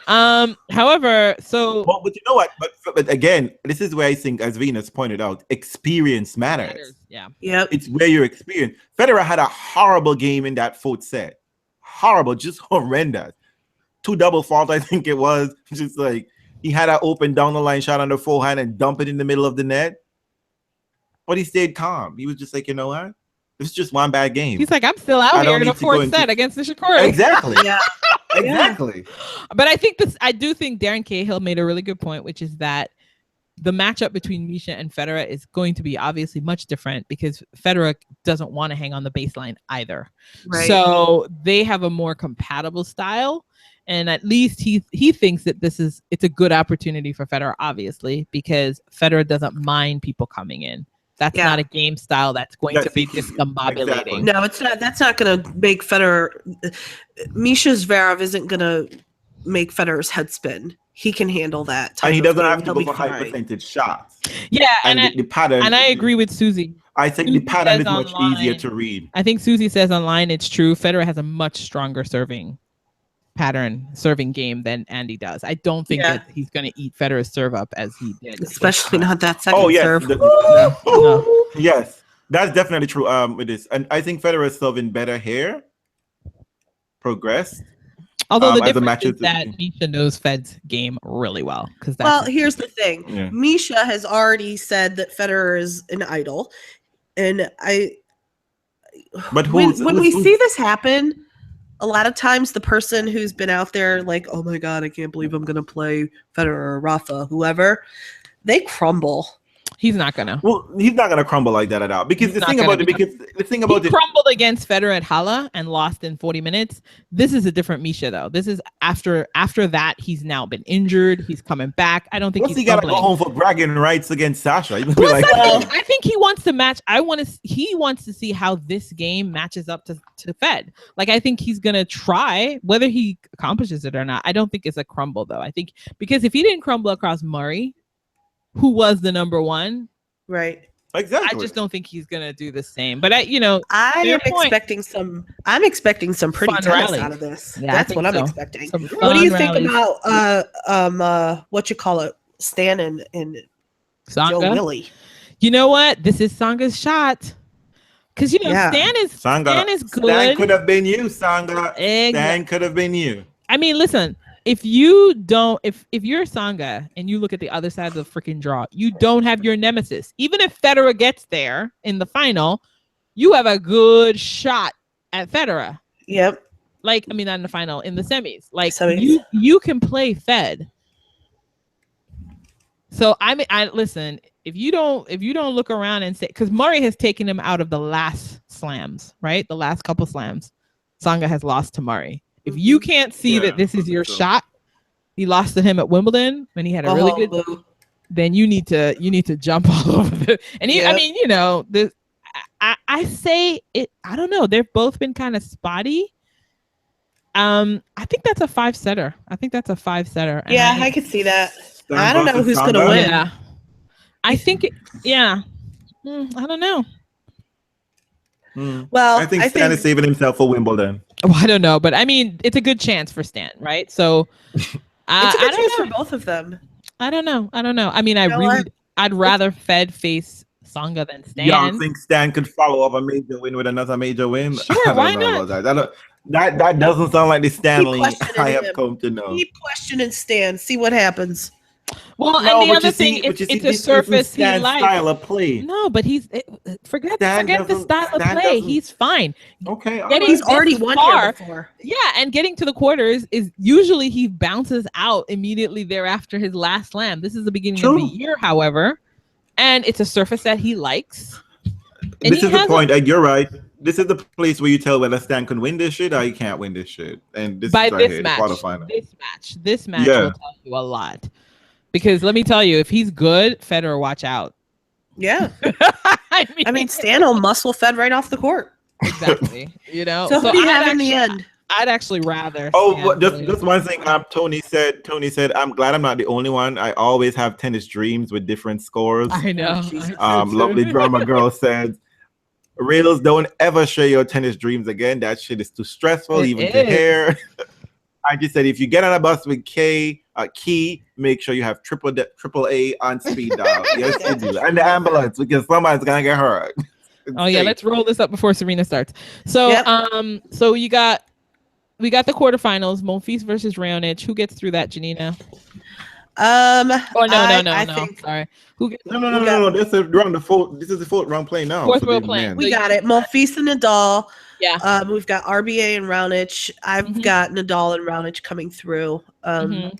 However, but you know what? But again, this is where I think, as Venus pointed out, experience matters. Yeah. Yep. It's where you're experienced. Federer had a horrible game in that fourth set. Horrible, just horrendous. 2 double faults, I think it was. Just like he had an open down the line shot on the forehand and dump it in the middle of the net. But he stayed calm. He was just like, you know what? It's just one bad game. He's like, I'm still out here in the fourth set against Nishikori. Exactly. Yeah. Exactly. But I do think Darren Cahill made a really good point, which is that the matchup between Misha and Federer is going to be obviously much different because Federer doesn't want to hang on the baseline either. Right. So they have a more compatible style. And at least he thinks that it's a good opportunity for Federer, obviously, because Federer doesn't mind people coming in. That's not a game style that's going to be discombobulating. Exactly. No, it's not. That's not going to make Federer. Misha's Zverev isn't going to make Federer's head spin. He can handle that. And he doesn't have to go for high percentage shots. Yeah, and the pattern. And I agree with Susie. I think the pattern is much easier to read. I think Susie says online it's true. Federer has a much stronger serving game than Andy does. I don't think that he's going to eat Federer's serve up as he did. Especially not that second serve. No. Yes, that's definitely true with this. And I think Federer's serving better here. Progressed. Although the difference is that Misha knows Fed's game really well. Here's the thing. Yeah. Misha has already said that Federer is an idol. And when we see this happen, a lot of times the person who's been out there like, oh my God, I can't believe I'm going to play Federer or Rafa, whoever, they crumble. He's not gonna. Well, he's not gonna crumble like that at all. Because He's the not thing gonna about it, be- because the thing He about it, crumbled against Federer at Halle and lost in 40 minutes. This is a different Misha, though. This is after that, he's now been injured. He's coming back. I don't think once he's he gotta crumbling. go home for bragging rights against Sasha, he's gonna be Plus, like, I think he wants to match. He wants to see how this game matches up to Fed. Like, I think he's gonna try. Whether he accomplishes it or not, I don't think it's a crumble, though. I think because if he didn't crumble across Murray, who was the number one, Right. exactly. I just don't think he's gonna do the same. But I'm I'm expecting some pretty Fun tennis rallies. out of this. Yeah, I That's think what I'm so. expecting. Some What do you fun think rallies. about what you call it, Stan and Joe Sangha. Willie? You know what? This is Sanga's shot. Because Yeah. Stan is Sangha, good. Stan could have been you, Sangha. Exactly. Stan could have been you. I mean, listen, if you're Sangha and you look at the other side of the freaking draw, you don't have your nemesis. Even if Federer gets there in the final, you have a good shot at Federer. Yep. Like, I mean, not in the final, in the semis. Like, Semis. you can play Fed. So I listen. If you don't look around and say, because Murray has taken him out of the last slams, right? The last couple slams, Sangha has lost to Murray. If you can't see that this is your shot, he lost to him at Wimbledon when he had a really good. Then you need to jump all over the. And he, I mean, I say it. I don't know. They've both been kind of spotty. I think that's a 5-setter. Yeah, I could see that. I don't know who's going to win. Yeah. I think, I don't know. Well, I think Stan is saving himself for Wimbledon. Well, I don't know, but I mean, it's a good chance for Stan, right? So it's a good chance for both of them. I don't know. I mean, I'd rather Fed face Sangha than Stan. Y'all think Stan could follow up a major win with another major win? Sure, why not? That doesn't sound like the Stanley I have come to know. Keep questioning Stan. See what happens. Well, No, and the but other you thing, see- but you see, it's a this isn't surface he Stan's likes. style of play. No, but forget the style of Stan play. doesn't- He's fine. Okay, all Getting right. He's already this won far, here before. Yeah, and getting to the quarters is usually he bounces out immediately thereafter his last slam. This is the beginning of the year, however, and it's a surface that he likes. And This is the point. You're right. This is the place where you tell whether Stan can win this shit or he can't win this shit. And this by is right this here, match, the quarterfinal. this match will tell you a lot. Because let me tell you, if he's good, Federer, watch out. Yeah. I mean, Stan will muscle Fed right off the court. Exactly. So who do you have in the end? I'd actually rather. Oh, just one thing. Tony said, I'm glad I'm not the only one. I always have tennis dreams with different scores. I know. Lovely drama girl said, Reels, don't ever share your tennis dreams again. That shit is too stressful, even to hear. I just said, if you get on a bus with Key, make sure you have triple A on speed dial. Yes, you do. And the ambulance, because somebody's gonna get hurt. Oh yeah, let's roll this up before Serena starts. So, so we got the quarterfinals: Monfils versus Raonic. Who gets through that, Janina? No. Sorry. Who gets? No. This is round the fourth. This is the fourth round play now. Fourth round play. We got it. Monfils and Nadal. Yeah. We've got RBA and Raonic. I've got Nadal and Raonic coming through. The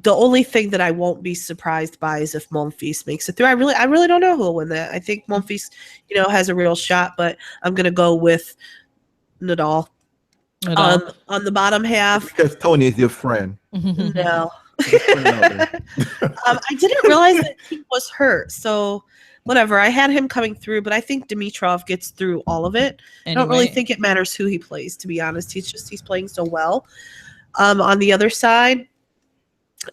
only thing that I won't be surprised by is if Monfils makes it through. I really don't know who will win that. I think Monfils, has a real shot, but I'm gonna go with Nadal. On the bottom half. Because Tony is your friend. No. I didn't realize that he was hurt, so whatever. I had him coming through, but I think Dimitrov gets through all of it. I don't really think it matters who he plays, to be honest. He's playing so well. On the other side,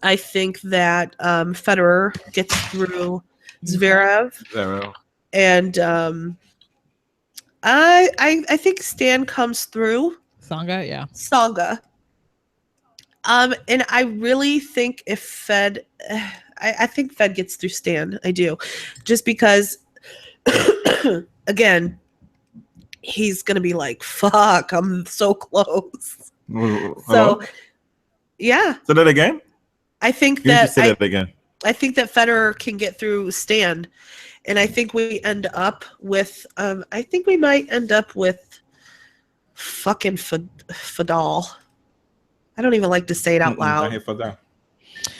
I think that Federer gets through Zverev. And I think Stan comes through. Sangha. And I really think if Fed, I think Fed gets through Stan. I do, just because, again, he's gonna be like, "Fuck, I'm so close." So, yeah. So that again. I think that I think that Federer can get through Stan, and I think we end up with. I think we might end up with fucking Fadal. I don't even like to say it out loud.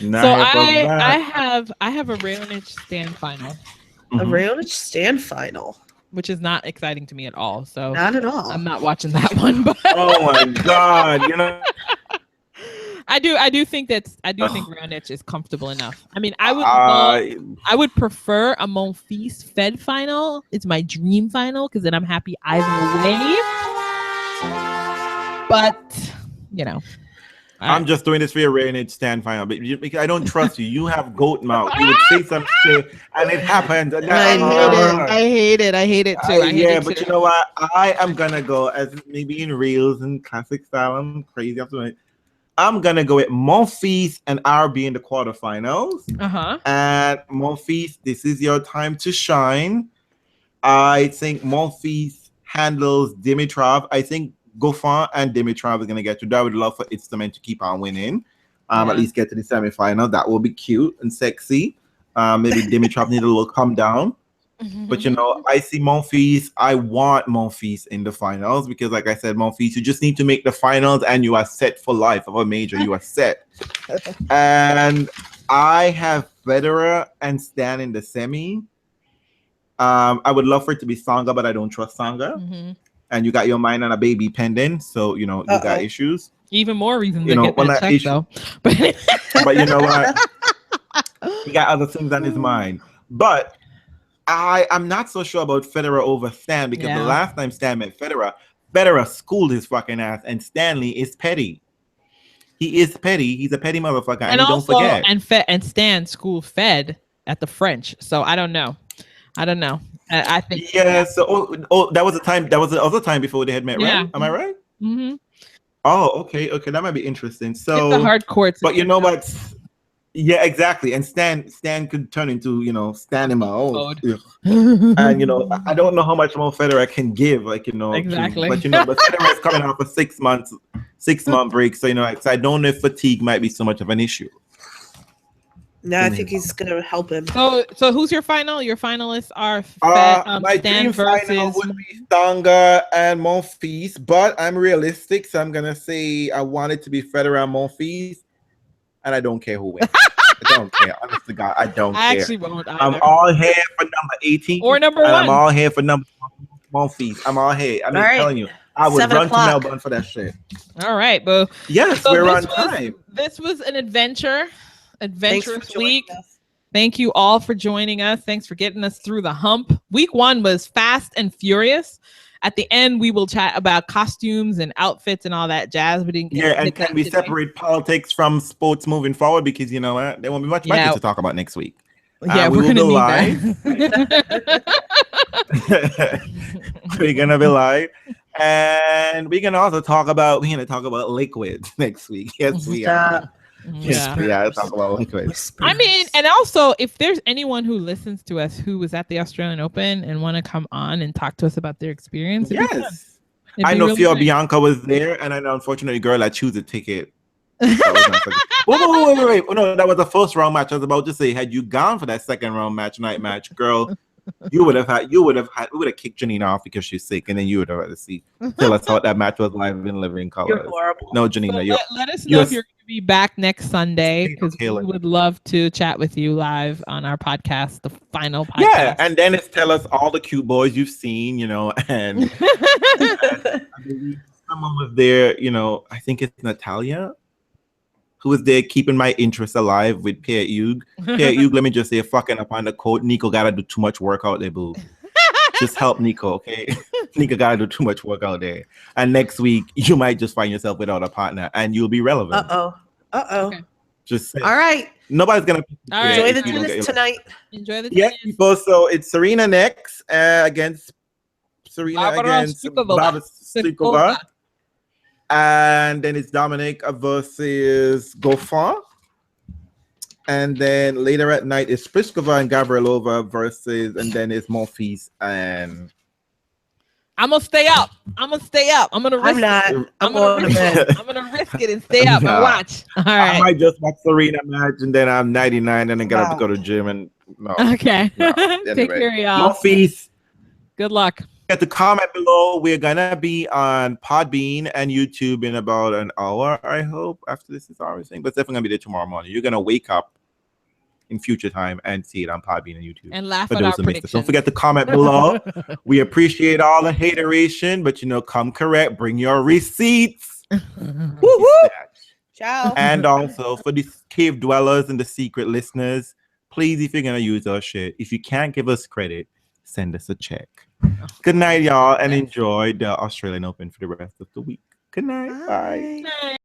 Not So happy with I have a Raonic stand final, A Raonic stand final. which is not exciting to me at all. So Not at all. I'm not watching that one. But Oh my God! You know, I do think Raonic is comfortable enough. I mean, I would prefer a Monfils Fed final. It's my dream final because then I'm happy either way. But you know, I'm just doing this for your Rainic stand final, but because I don't trust you. You have goat mouth. You would say some shit, and it happened. And I hate it too. But you know what? I am gonna go as maybe in reels and classic style. I'm crazy after it. I'm gonna go with Monfils and RB in the quarterfinals. And Monfils, this is your time to shine. I think Monfils handles Dimitrov. I think Goffin and Dimitrov is gonna get through. I would love for Instrument to keep on winning. At least get to the semifinal. That will be cute and sexy. Maybe Dimitrov need a little calm down. But you know, I see Monfils. I want Monfils in the finals because, like I said, Monfils, you just need to make the finals and you are set for life of a major. You are set. And I have Federer and Stan in the semi. I would love for it to be Sangha, but I don't trust Sangha. And you got your mind on a baby pending, so you know you got issues. Even more reason to get that check, though. But you know what? He got other things on his mind. But I'm not so sure about Federer over Stan because the last time Stan met Federer schooled his fucking ass, and Stanley is petty. He is petty. He's a petty motherfucker, and don't forget. And Stan school Fed at the French, so I don't know. I think So that was the time. That was the other time before they had met, right? Am I right? Oh, okay. That might be interesting. So it's the hard courts, but you know what? Yeah, exactly. And Stan could turn into Stan in my own. And I don't know how much more Federer can give. Exactly. But Federer is coming off a 6 month break, so I don't know if fatigue might be so much of an issue. No, I think he's gonna help him. So who's your final? Your finalists are my Stan dream final would be Sangha and Monfils, but I'm realistic, so I'm gonna say I want it to be Federer and Monfils, and I don't care who wins. I don't care. Honest to God, I don't care. I actually won't either. I'm all here for number 18 or number 1. I'm all here for number Monfils. I'm all here. I'm telling you, I would run to Melbourne for that shit. All right, boo. Yes, we're on time. This was an adventurous week. Thank you all for joining us. Thanks for getting us through the hump. Week 1 was fast and furious. At the end, we will chat about costumes and outfits and all that jazz. We didn't get and can we separate politics from sports moving forward? Because you know what? There won't be much to talk about next week. Yeah, we're gonna be live. We're gonna be live. And we're gonna also talk about liquids next week. Yes, we are. Talk about liquids. I mean, and also if there's anyone who listens to us who was at the Australian Open and want to come on and talk to us about their experience, I know Fio Bianca was there, and I know unfortunately girl I choose a ticket. Wait. No, that was the first round match. I was about to say, had you gone for that second round night match, girl, we would have kicked Janine off because she's sick, and then you would have had to see. Tell us how that match was live in living colors. You're horrible. No, Janina, let us know if you're going to be back next Sunday, because we would love to chat with you live on our podcast, the final podcast. Yeah, and then it's tell us all the cute boys you've seen, and I believe someone was there, I think it's Natalia, who was there keeping my interest alive with Pierre Hugues. Pierre Hugues, let me just say, fucking up on the court. Nico gotta do too much work out there, boo. Just help Nico, okay? Nico gotta do too much work out there. And next week, you might just find yourself without a partner, and you'll be relevant. Okay. Just say. All right. Nobody's gonna enjoy the tennis tonight. Enjoy the tennis. Yeah, people. So it's Serena next against Barbara Stryková. And then it's Dominic versus Goffin. And then later at night it's Pliskova and Gavrilova versus, and then it's Monfils and. I'm gonna stay up. I'm gonna risk it. I'm gonna risk it and stay up and watch. All right. I might just watch Serena match and then I'm 99 and then gotta go to the gym and Okay. Anyway. Take care, y'all. Monfils. Good luck. forget to comment below. We're gonna be on Podbean and YouTube in about an hour, I hope, after this is our thing. But it's definitely gonna be there tomorrow morning. You're gonna wake up in future time and see it on Podbean and YouTube. And laugh For at our those who missed it. predictions. Don't forget to comment below. We appreciate all the hateration, but come correct. Bring your receipts. Woo-hoo. Ciao. And also for the cave dwellers and the secret listeners, please, if you're gonna use our shit, if you can't give us credit, send us a check. Good night, y'all, and enjoy the Australian Open for the rest of the week. Good night. Bye. Bye.